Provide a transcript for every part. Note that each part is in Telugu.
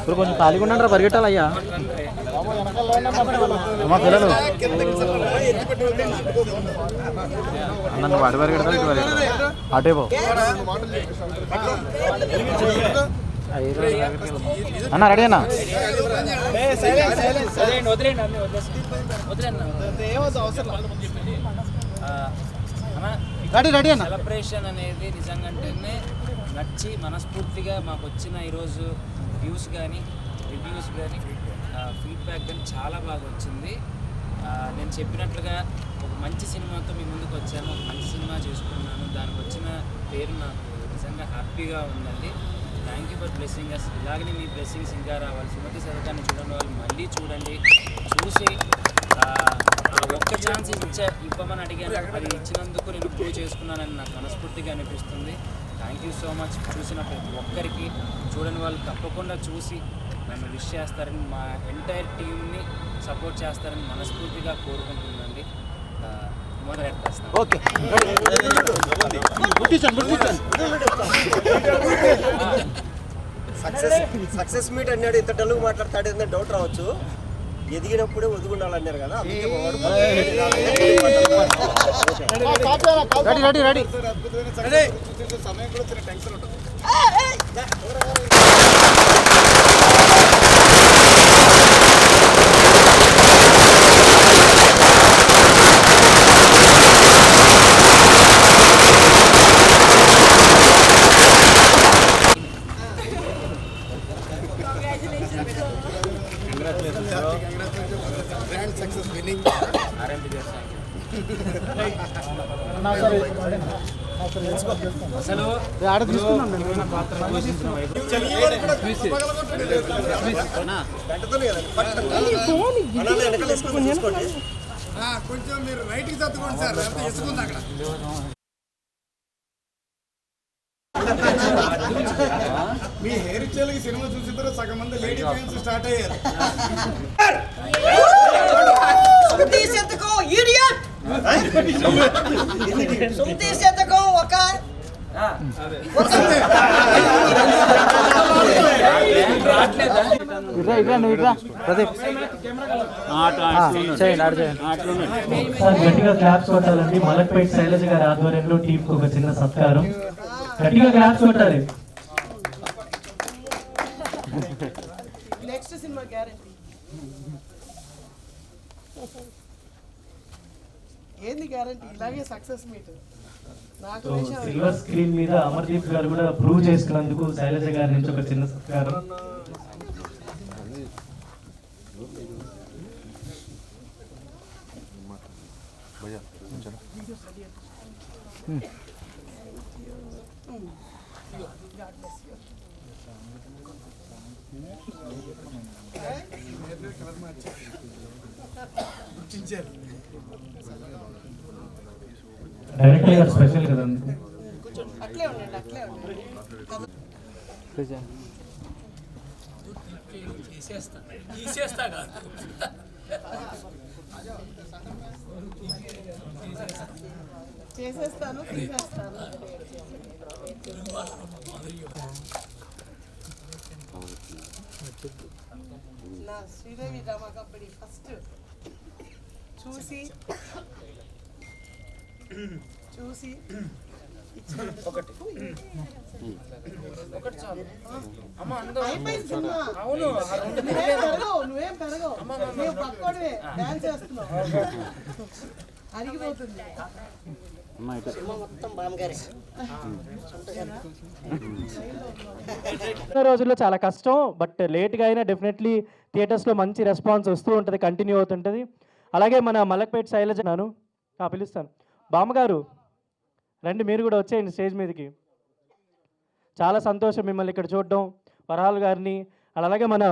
ఇప్పుడు కొంచెం ఖాళీగా ఉన్నారా పరిగెట్టాలయ్యా అమ్మా పిల్లలు నన్ను వాడి పరిగెడతారు ఇటు పరిగెడతారు అటే పో అన్న రెడీ అన్న రెడీ అన్న సెలబ్రేషన్ అనేది నిజంగానే నచ్చి మనస్ఫూర్తిగా మాకు వచ్చిన ఈరోజు వ్యూస్ కానీ రివ్యూస్ కానీ ఫీడ్బ్యాక్ కానీ చాలా బాగా వచ్చింది. నేను చెప్పినట్లుగా ఒక మంచి సినిమాతో మీ ముందుకు వచ్చాను, ఒక మంచి సినిమా చేసుకున్నాను. దానికి వచ్చిన పేరు నాకు నిజంగా హ్యాపీగా ఉందండి. Thank you for blessing us. ఇలాగనే మీ బ్లెస్సింగ్స్ ఇంకా రావాలి. సుమతి శతకాన్ని చూడండి, వాళ్ళు మళ్ళీ చూడండి, చూసి ఒక్క ఛాన్స్ ఇవ్వమని అడిగాను, అది ఇచ్చినందుకు నేను ప్రూవ్ చేసుకున్నానని నాకు మనస్ఫూర్తిగా అనిపిస్తుంది. Thank you so much. చూసిన ప్రతి ఒక్కరికి, చూడని వాళ్ళు తప్పకుండా చూసి నన్ను విష్ చేస్తారని, మా ఎంటైర్ టీమ్ని సపోర్ట్ చేస్తారని మనస్ఫూర్తిగా కోరుకుంటుందండి. మొదలెడతాను. ఓకే సక్సెస్ మీట్ అన్నాడు, ఇంత డల్గా మాట్లాడతాడు ఏంటంటే డౌట్ రావచ్చు. ఎదిగినప్పుడే ఒదుగుండాలన్నారు కదా, సమయం కూడా వచ్చిన టెన్షన్ ఉంటుంది. Success winning. కొంచెం మీరు రైట్కి తట్టుకోండి సార్, వేసుకుంది అక్కడ. మీ హెయిర్ స్టైల్కి సినిమా చూసిన తర్వాత సగం మంది లేడీ ఫ్యాన్స్ స్టార్ట్ అయ్యారు. సుమతి శతకం ఇడియట్, సుమతి శతకం ఒక గట్టిగా క్లాప్స్ కొట్టాలండి. మలక్పేట్ శైలజ గారి ఆధ్వర్యంలో టీం కు ఒక చిన్న సత్కారం. గట్టిగా క్లాప్స్ కొట్టాలి. Next cinema guarantee. ఏంది గ్యారెంటీ? ఇలాగే సక్సెస్ మీట్. సిల్వర్ స్క్రీన్ మీద అమర్దీప్ గారు కూడా ప్రూవ్ చేసుకున్నందుకు శైలజ గారి నుంచి ఒక చిన్న సత్కారం. డైరెక్టర్ గారు స్పెషల్ కదండి. అట్లే ఉండండి, అట్లే ఉండండి. చేసేస్తాను, తీసేస్తాను. నా శ్రీదేవి డ్రామా కంపెనీ ఫస్ట్ చూసి నువ్వేం పెరగవు, నువ్వు పక్కోడివే డాన్స్ చేస్తున్నావు, అరిగిపోతుంది. రోజుల్లో చాలా కష్టం, బట్ లేట్గా అయినా డెఫినెట్లీ థియేటర్స్లో మంచి రెస్పాన్స్ వస్తూ ఉంటుంది, కంటిన్యూ అవుతుంటుంది. అలాగే మన మలక్పేట్ శైలజ నాను పిలుస్తాను. బామ్మగారు రండి, మీరు కూడా వచ్చేయండి స్టేజ్ మీదకి. చాలా సంతోషం మిమ్మల్ని ఇక్కడ చూడడం, వరహాల్ గారిని. అలాగే మన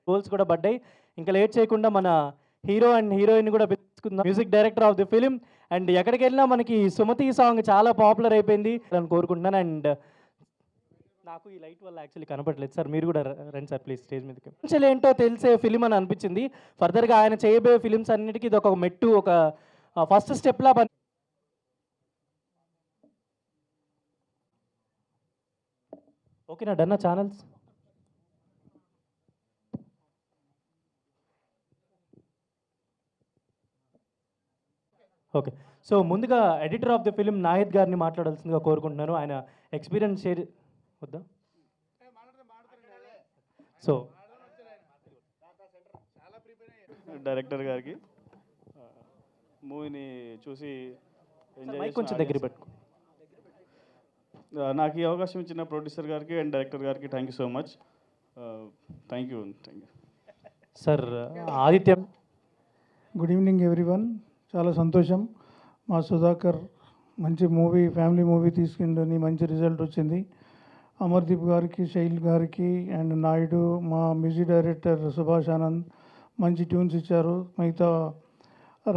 గోల్స్ కూడా పడ్డాయి. ఇంకా లేట్ చేయకుండా మన హీరో అండ్ హీరోయిన్ కూడా పిలుచుకుందాం. Music director of the film. And ఎక్కడికి వెళ్ళినా మనకి సుమతి సాంగ్ చాలా పాపులర్ అయిపోయింది అని కోరుకుంటున్నాను. అండ్ నాకు ఈ లైట్ వల్ల యాక్చువల్లీ కనపడలేదు సార్. మీరు కూడా రండి సార్ ప్లీజ్ స్టేజ్ మీదకి. యాక్చువల్లీ ఏంటో తెలిసే ఫిలిం అని అనిపించింది. ఫర్దర్గా ఆయన చేయబోయే ఫిలిమ్స్ అన్నిటికీ ఇది ఒక మెట్టు, ఒక ఫస్ట్ స్టెప్లా ఓకేనా? డన్నా ఛానల్స్ ఓకే. సో ముందుగా editor of the film Nahid గారిని మాట్లాడాల్సిందిగా కోరుకుంటున్నాను. ఆయన ఎక్స్పీరియన్స్ షేర్ వద్దా? సో డైరెక్టర్ గారికి మూవీని చూసి ఎంజాయ్ కొంచెం దగ్గర పెట్టుకో. నాకు ఈ అవకాశం ఇచ్చిన ప్రొడ్యూసర్ గారికి అండ్ డైరెక్టర్ గారికి thank you so much. Thank you. Sir Adityam. Good evening everyone. చాలా సంతోషం, మా సుధాకర్ మంచి మూవీ, ఫ్యామిలీ మూవీ తీసుకుందని మంచి రిజల్ట్ వచ్చింది. అమర్దీప్ గారికి, శైల్ గారికి అండ్ నాయుడు, మా మ్యూజిక్ డైరెక్టర్ సుభాష్ ఆనంద్ మంచి ట్యూన్స్ ఇచ్చారు. మిగతా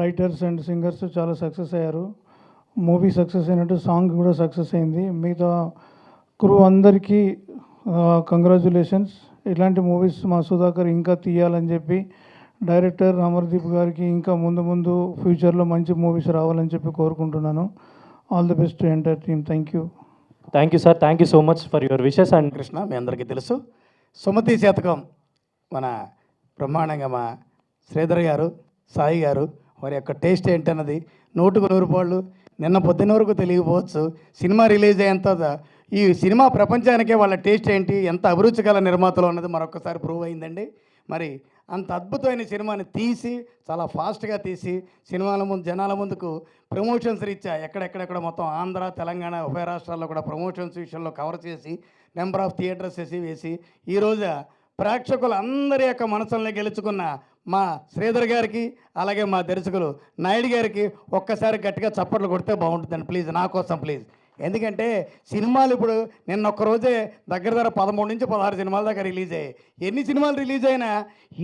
రైటర్స్ అండ్ సింగర్స్ చాలా సక్సెస్ అయ్యారు. మూవీ సక్సెస్ అయినట్టు సాంగ్ కూడా సక్సెస్ అయింది. మిగతా క్రూ అందరికీ కంగ్రాచులేషన్స్. ఇలాంటి మూవీస్ మా సుధాకర్ ఇంకా తీయాలని చెప్పి, డైరెక్టర్ అమర్దీప్ గారికి ఇంకా ముందు ఫ్యూచర్లో మంచి మూవీస్ రావాలని చెప్పి కోరుకుంటున్నాను. All the best to entire team. Thank you. Thank you sir. Thank you so much for your wishes. And Krishna, మీ అందరికీ తెలుసు, సుమతి శతకం మన బ్రహ్మాండంగా మా శ్రీధర్ గారు, సాయి గారు వారి యొక్క టేస్ట్ ఏంటన్నది 100కు 100 పాళ్ళు నిన్న పొద్దున్న వరకు తెలియకపోవచ్చు. సినిమా రిలీజ్ అయ్యేంత ఈ సినిమా ప్రపంచానికే వాళ్ళ టేస్ట్ ఏంటి, ఎంత అభిరుచికల నిర్మాతలు అన్నది మరొకసారి ప్రూవ్ అయిందండి. మరి అంత అద్భుతమైన సినిమాని తీసి చాలా ఫాస్ట్గా తీసి సినిమాల ముందు జనాల ముందుకు ప్రమోషన్స్ రీత్యా ఎక్కడెక్కడెక్కడ మొత్తం ఆంధ్ర, తెలంగాణ, ఉభయ రాష్ట్రాల్లో కూడా ప్రమోషన్స్ విషయంలో కవర్ చేసి నెంబర్ ఆఫ్ థియేటర్స్ వేసి ఈరోజు ప్రేక్షకులు అందరి యొక్క మనసుల్ని గెలుచుకున్న మా శ్రీధర్ గారికి, అలాగే మా దర్శకులు నాయుడు గారికి ఒక్కసారి గట్టిగా చప్పట్లు కొడితే బాగుంటుందండి ప్లీజ్, నా కోసం ప్లీజ్. ఎందుకంటే సినిమాలు ఇప్పుడు నిన్న ఒక్కరోజే దగ్గర 13 నుంచి 16 సినిమాల దాకా రిలీజ్ అయ్యాయి. ఎన్ని సినిమాలు రిలీజ్ అయినా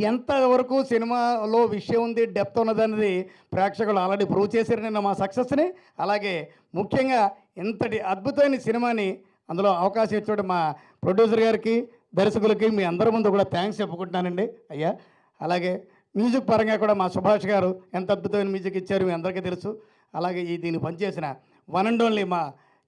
ఎంతవరకు సినిమాలో విషయం ఉంది, డెప్త్ ఉన్నదన్నది ప్రేక్షకులు ఆల్రెడీ ప్రూవ్ చేశారు నిన్న మా సక్సెస్ని. అలాగే ముఖ్యంగా ఇంతటి అద్భుతమైన సినిమాని అందులో అవకాశం ఇచ్చాడు మా ప్రొడ్యూసర్ గారికి, దర్శకులకి మీ అందరి ముందు కూడా థ్యాంక్స్ చెప్పుకుంటున్నానండి అయ్యా. అలాగే మ్యూజిక్ పరంగా కూడా మా సుభాష్ గారు ఎంత అద్భుతమైన మ్యూజిక్ ఇచ్చారు మీ అందరికీ తెలుసు. అలాగే దీన్ని పనిచేసిన వన్ అండ్ ఓన్లీ మా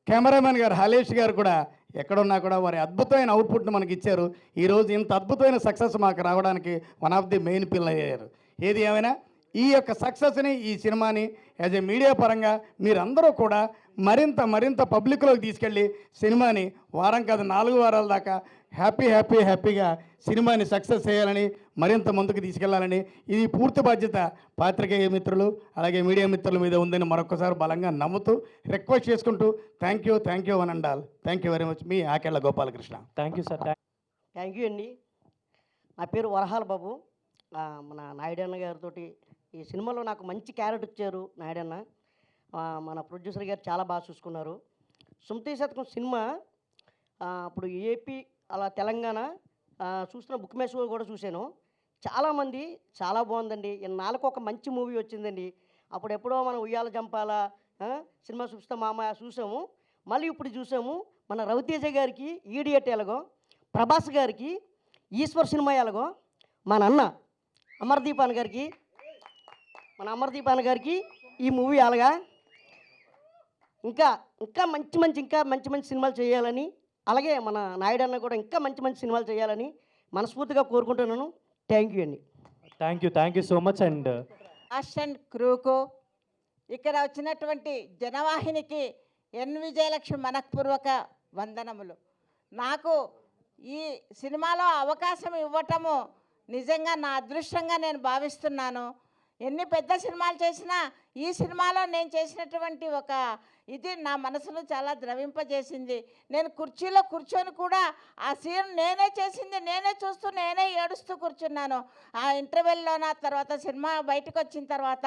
కెమెరామెన్ గారు హలేష్ గారు కూడా ఎక్కడున్నా కూడా వారి అద్భుతమైన అవుట్పుట్ను మనకి ఇచ్చారు. ఈరోజు ఇంత అద్భుతమైన సక్సెస్ మాకు రావడానికి one of the main pillar అయ్యారు. ఏది ఏమైనా ఈ యొక్క సక్సెస్ని, ఈ సినిమాని యాజ్ ఏ మీడియా పరంగా మీరందరూ కూడా మరింత పబ్లిక్లోకి తీసుకెళ్ళి సినిమాని వారం కాదు 4 వారాల దాకా హ్యాపీగా సినిమాని సక్సెస్ చేయాలని, మరింత ముందుకు తీసుకెళ్లాలని ఇది పూర్తి బాధ్యత పాత్రికేయ మిత్రులు అలాగే మీడియా మిత్రుల మీద ఉందని మరొకసారి బలంగా నమ్ముతూ రిక్వెస్ట్ చేసుకుంటూ thank you one and all. Thank you very much. Me Akella Gopalakrishna. Thank you sir. Thank you అండి. నా పేరు వరహాల బాబు. మన నాయుడన్న గారితో ఈ సినిమాలో నాకు మంచి క్యారెక్టర్ ఇచ్చారు నాయుడన్న. మన ప్రొడ్యూసర్ గారు చాలా బాగా చూసుకున్నారు. సుమతి శతకం సినిమా అప్పుడు ఏపీ అలా తెలంగాణ చూస్తున్న బుక్ మై షో కూడా చూశాను. చాలామంది చాలా బాగుందండి, ఇన్నాళ్ళకు ఒక మంచి మూవీ వచ్చిందండి. అప్పుడు ఎప్పుడో మనం ఉయ్యాల జంపాల సినిమా చూపిస్తా మామ చూసాము, మళ్ళీ ఇప్పుడు చూసాము మన రవితేజ గారికి ఈడియట్ ఎలాగో, ప్రభాస్ గారికి ఈశ్వర్ సినిమా ఎలాగో, మన అన్న అమర్దీప్ అన్న గారికి ఈ మూవీ అలాగా ఇంకా మంచి సినిమాలు చేయాలని, అలాగే మన నాయుడు అన్న కూడా ఇంకా మంచి సినిమాలు చేయాలని మనస్ఫూర్తిగా కోరుకుంటున్నాను. థ్యాంక్ యూ అండి. Thank you so much. And cast క్రూకు, ఇక్కడ వచ్చినటువంటి జనవాహినికి విజయలక్ష్మి మనఃపూర్వక వందనములు. నాకు ఈ సినిమాలో అవకాశం ఇవ్వటము నిజంగా నా అదృష్టంగా నేను భావిస్తున్నాను. ఎన్ని పెద్ద సినిమాలు చేసినా ఈ సినిమాలో నేను చేసినటువంటి ఒక ఇది నా మనసును చాలా ద్రవింపజేసింది. నేను కుర్చీలో కూర్చొని కూడా ఆ సీన్ నేనే చేసింది నేనే చూస్తూ నేనే ఏడుస్తూ కూర్చున్నాను. ఆ ఇంటర్వెల్లోన తర్వాత సినిమా బయటకు వచ్చిన తర్వాత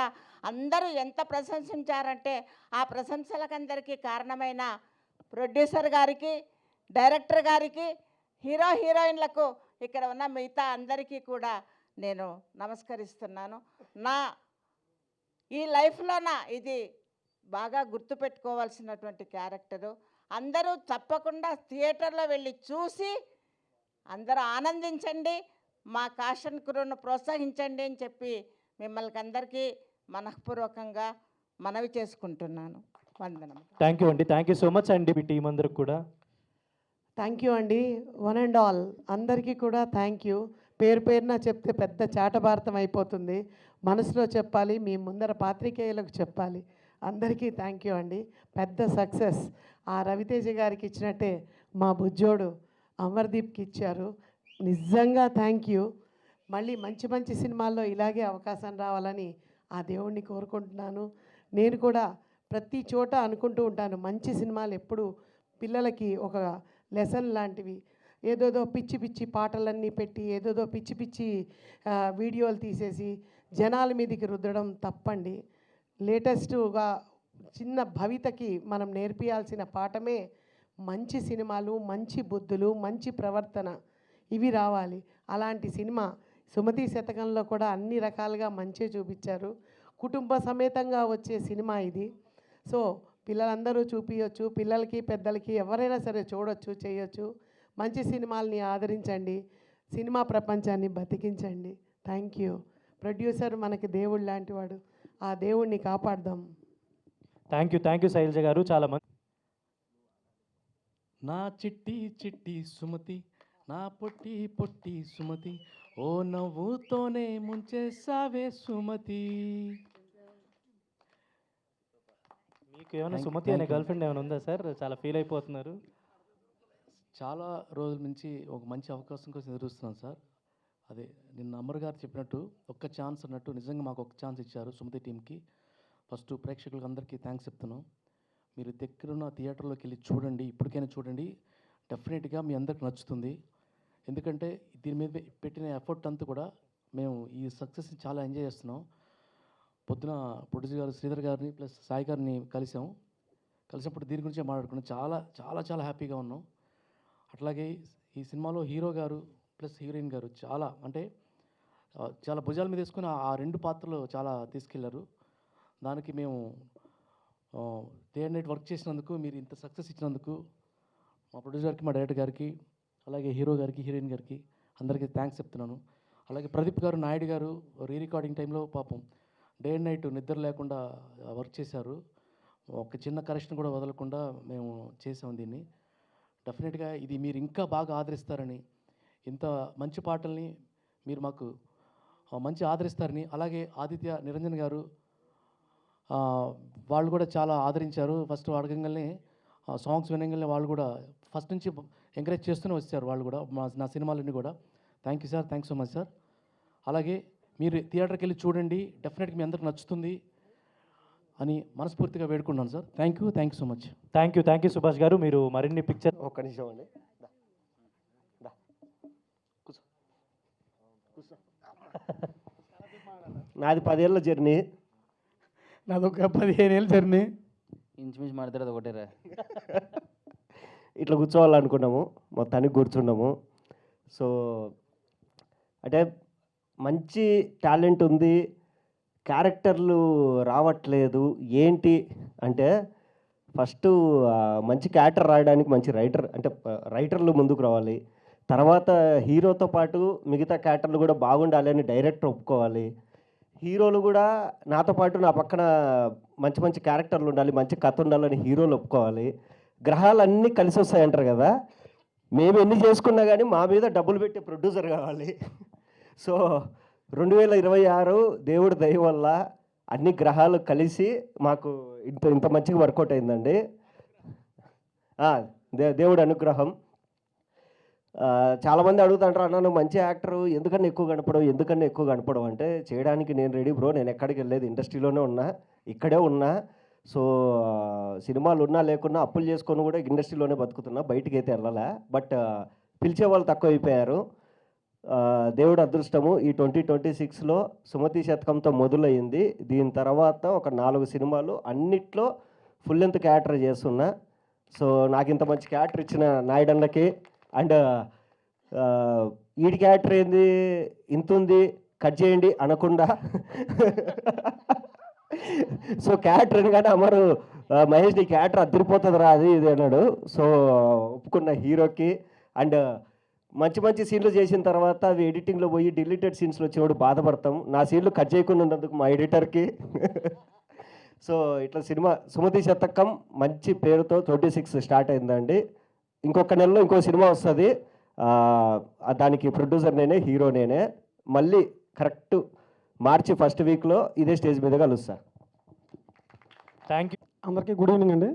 అందరూ ఎంత ప్రశంసించారంటే ఆ ప్రశంసలకందరికీ కారణమైన ప్రొడ్యూసర్ గారికి, డైరెక్టర్ గారికి, హీరోయిన్లకు, ఇక్కడ ఉన్న మిగతా అందరికీ కూడా నేను నమస్కరిస్తున్నాను. నా ఈ లైఫ్లోన ఇది బాగా గుర్తుపెట్టుకోవాల్సినటువంటి క్యారెక్టరు. అందరూ తప్పకుండా థియేటర్లో వెళ్ళి చూసి అందరూ ఆనందించండి, మా కాషన్ క్రూను ప్రోత్సహించండి అని చెప్పి మిమ్మల్ని అందరికీ మనఃపూర్వకంగా మనవి చేసుకుంటున్నాను. వందనం. థ్యాంక్ యూ అండి, థ్యాంక్ యూ సో మచ్ అండి మీ టీం అందరికి కూడా. థ్యాంక్ యూ అండి, వన్ అండ్ ఆల్ అందరికీ కూడా థ్యాంక్ యూ. పేరు పేరున చెప్తే పెద్ద చాటభారతం అయిపోతుంది, మనసులో చెప్పాలి, మీ ముందర పాత్రికేయులకు చెప్పాలి. అందరికీ థ్యాంక్ యూ అండి. పెద్ద సక్సెస్ ఆ రవితేజ గారికి ఇచ్చినట్టే మా బుజ్జోడు అమర్దీప్కి ఇచ్చారు. నిజంగా థ్యాంక్ యూ. మళ్ళీ మంచి మంచి సినిమాల్లో ఇలాగే అవకాశం రావాలని ఆ దేవుణ్ణి కోరుకుంటున్నాను. నేను కూడా ప్రతి చోట అనుకుంటూ ఉంటాను, మంచి సినిమాలు ఎప్పుడు పిల్లలకి ఒక లెసన్ లాంటివి. ఏదోదో పిచ్చి పిచ్చి పాటలన్నీ పెట్టి ఏదోదో పిచ్చి పిచ్చి వీడియోలు తీసేసి జనాల మీదకి రుద్దడం తప్పండి. లేటెస్ట్గా చిన్న భవితకి మనం నేర్పియాల్సిన పాఠమే మంచి సినిమాలు, మంచి బుద్ధులు, మంచి ప్రవర్తన ఇవి రావాలి. అలాంటి సినిమా సుమతి శతకంలో కూడా అన్ని రకాలుగా మంచి చూపించారు. కుటుంబ సమేతంగా వచ్చే సినిమా ఇది. సో పిల్లలందరూ చూపించవచ్చు, పిల్లలకి పెద్దలకి ఎవరైనా సరే చూడొచ్చు, చేయొచ్చు. మంచి సినిమాల్ని ఆదరించండి, సినిమా ప్రపంచాన్ని బతికించండి. Thank you. ప్రొడ్యూసర్ మనకి దేవుడు లాంటివాడు, ఆ దేవుణ్ణి కాపాడదాం. థ్యాంక్ యూ శైలజ గారు, చాలా మంది. నా చిట్టి చిట్టి సుమతి, నా పొట్టి పొట్టి సుమతి, ఓ నవ్వుతోనే ముంచేసావే సుమతి. మీకు ఏమైనా సుమతి అనే గర్ల్ ఫ్రెండ్ ఏమైనా ఉందా సార్? చాలా ఫీల్ అయిపోతున్నారు. చాలా రోజుల నుంచి ఒక మంచి అవకాశం కోసం ఎదురుస్తున్నాను సార్. అదే నిన్న అమర్ గారు చెప్పినట్టు ఒక్క ఛాన్స్ అన్నట్టు నిజంగా మాకు ఒక ఛాన్స్ ఇచ్చారు సుమతి టీంకి. ఫస్ట్ ప్రేక్షకులకు అందరికీ థ్యాంక్స్ చెప్తున్నాం. మీరు దగ్గరున్న థియేటర్లోకి వెళ్ళి చూడండి, ఇప్పటికైనా చూడండి, డెఫినెట్గా మీ అందరికి నచ్చుతుంది. ఎందుకంటే దీని మీద పెట్టిన ఎఫర్ట్ అంతా కూడా మేము ఈ సక్సెస్ని చాలా ఎంజాయ్ చేస్తున్నాం. పొద్దున ప్రొడ్యూసర్ గారు శ్రీధర్ గారిని ప్లస్ సాయి గారిని కలిసినప్పుడు దీని గురించే మాట్లాడుకున్నాం. చాలా చాలా చాలా హ్యాపీగా ఉన్నాం. అట్లాగే ఈ సినిమాలో హీరో గారు ప్లస్ హీరోయిన్ గారు చాలా అంటే చాలా భుజాల మీద వేసుకుని ఆ రెండు పాత్రలు చాలా తీసుకెళ్లారు. దానికి మేము డే అండ్ నైట్ వర్క్ చేసినందుకు, మీరు ఇంత సక్సెస్ ఇచ్చినందుకు మా ప్రొడ్యూసర్ గారికి, మా డైరెక్టర్ గారికి, అలాగే హీరో గారికి, హీరోయిన్ గారికి అందరికీ థ్యాంక్స్ చెప్తున్నాను. అలాగే ప్రదీప్ గారు, నాయుడు గారు రీ రికార్డింగ్ టైంలో పాపం డే అండ్ నైట్ నిద్ర లేకుండా వర్క్ చేశారు. ఒక చిన్న కరెక్షన్ కూడా వదలకుండా మేము చేసాం దీన్ని. డెఫినెట్గా ఇది మీరు ఇంకా బాగా ఆదరిస్తారని, ఇంత మంచి పాటల్ని మీరు మాకు మంచి ఆదరిస్తారని, అలాగే ఆదిత్య నిరంజన్ గారు వాళ్ళు కూడా చాలా ఆదరించారు. ఫస్ట్ అడగంగానే సాంగ్స్ వినగానే వాళ్ళు కూడా ఫస్ట్ నుంచి ఎంకరేజ్ చేస్తూనే వచ్చారు. వాళ్ళు కూడా నా సినిమాలన్నీ కూడా. Thank you sir, thanks so much sir. అలాగే మీరు థియేటర్కి వెళ్ళి చూడండి, డెఫినెట్గా మీ అందరికి నచ్చుతుంది అని మనస్ఫూర్తిగా వేడుకున్నాను sir. Thank you so much. Thank you Subhash గారు. మీరు మరిన్ని పిక్చర్ ఒక్క నిమిషం అండి, నాది 10 ఏళ్ళ జర్నీ, నాదొక 15 ఏళ్ళ జర్నీ. ఇంచుమించు మాట్లాడేది ఒకటేరా. ఇట్లా కూర్చోవాలనుకున్నాము, మొత్తానికి కూర్చున్నాము. సో అంటే మంచి టాలెంట్ ఉంది, క్యారెక్టర్లు రావట్లేదు. ఏంటి అంటే ఫస్ట్ మంచి క్యారెక్టర్ రాయడానికి మంచి రైటర్లు ముందుకు రావాలి. తర్వాత హీరోతో పాటు మిగతా క్యారెక్టర్లు కూడా బాగుండాలి అని డైరెక్టర్ ఒప్పుకోవాలి. హీరోలు కూడా నాతో పాటు నా పక్కన మంచి మంచి క్యారెక్టర్లు ఉండాలి, మంచి కథ ఉండాలని హీరోలు ఒప్పుకోవాలి. గ్రహాలన్నీ కలిసి వస్తాయంటారు కదా, మేము ఎన్ని చేసుకున్నా కానీ మా మీద డబ్బులు పెట్టే ప్రొడ్యూసర్ కావాలి. సో 2026 దేవుడి దయ వల్ల అన్ని గ్రహాలు కలిసి మాకు ఇంత మంచిగా వర్కౌట్ అయిందండి. దేవుడి అనుగ్రహం. చాలామంది అడుగుతుంటారు, అన్న నువ్వు మంచి యాక్టరు, ఎందుకన్నా ఎక్కువ కనపడవు అంటే, చేయడానికి నేను రెడీ బ్రో. నేను ఎక్కడికి వెళ్ళలేదు, ఇండస్ట్రీలోనే ఉన్నా, ఇక్కడే ఉన్నా. సో సినిమాలు ఉన్నా లేకున్నా అప్పులు చేసుకొని కూడా ఇండస్ట్రీలోనే బతుకుతున్నా, బయటికి అయితే వెళ్ళాలా. బట్ పిలిచే వాళ్ళు తక్కువ అయిపోయారు. దేవుడు అదృష్టము ఈ 2026లో సుమతి శతకంతో మొదలయ్యింది. దీని తర్వాత ఒక 4 సినిమాలు అన్నిట్లో ఫుల్ లెంత్ క్యారెక్టర్ చేస్తున్నా. సో నాకు ఇంత మంచి క్యారెక్టర్ ఇచ్చిన నాయుడన్నకి, అండ్ ఈడి క్యారెక్టర్ ఏంది ఇంత ఉంది కట్ చేయండి అనకుండా, సో క్యారెక్టర్ కానీ అమరు మహేష్ నీ క్యారెక్టర్ అద్దరిపోతుందిరా అది ఇది అన్నాడు. సో ఒప్పుకున్న హీరోకి. అండ్ మంచి మంచి సీన్లు చేసిన తర్వాత అవి ఎడిటింగ్లో పోయి డిలీటెడ్ సీన్స్లో వచ్చినప్పుడు బాధపడతాం. నా సీన్లు కట్ చేయకుండా ఉన్నందుకు మా ఎడిటర్కి. సో ఇట్లా సినిమా సుమతి శతకం మంచి పేరుతో 26 స్టార్ట్ అయిందండి. ఇంకొక నెలలో ఇంకో సినిమా వస్తుంది. దానికి ప్రొడ్యూసర్ నేనే, హీరో నేనే. మళ్ళీ కరెక్ట్ మార్చి ఫస్ట్ వీక్లో ఇదే స్టేజ్ మీద కలుస్తా. Thank you. అందరికీ గుడ్ ఈవినింగ్ అండి.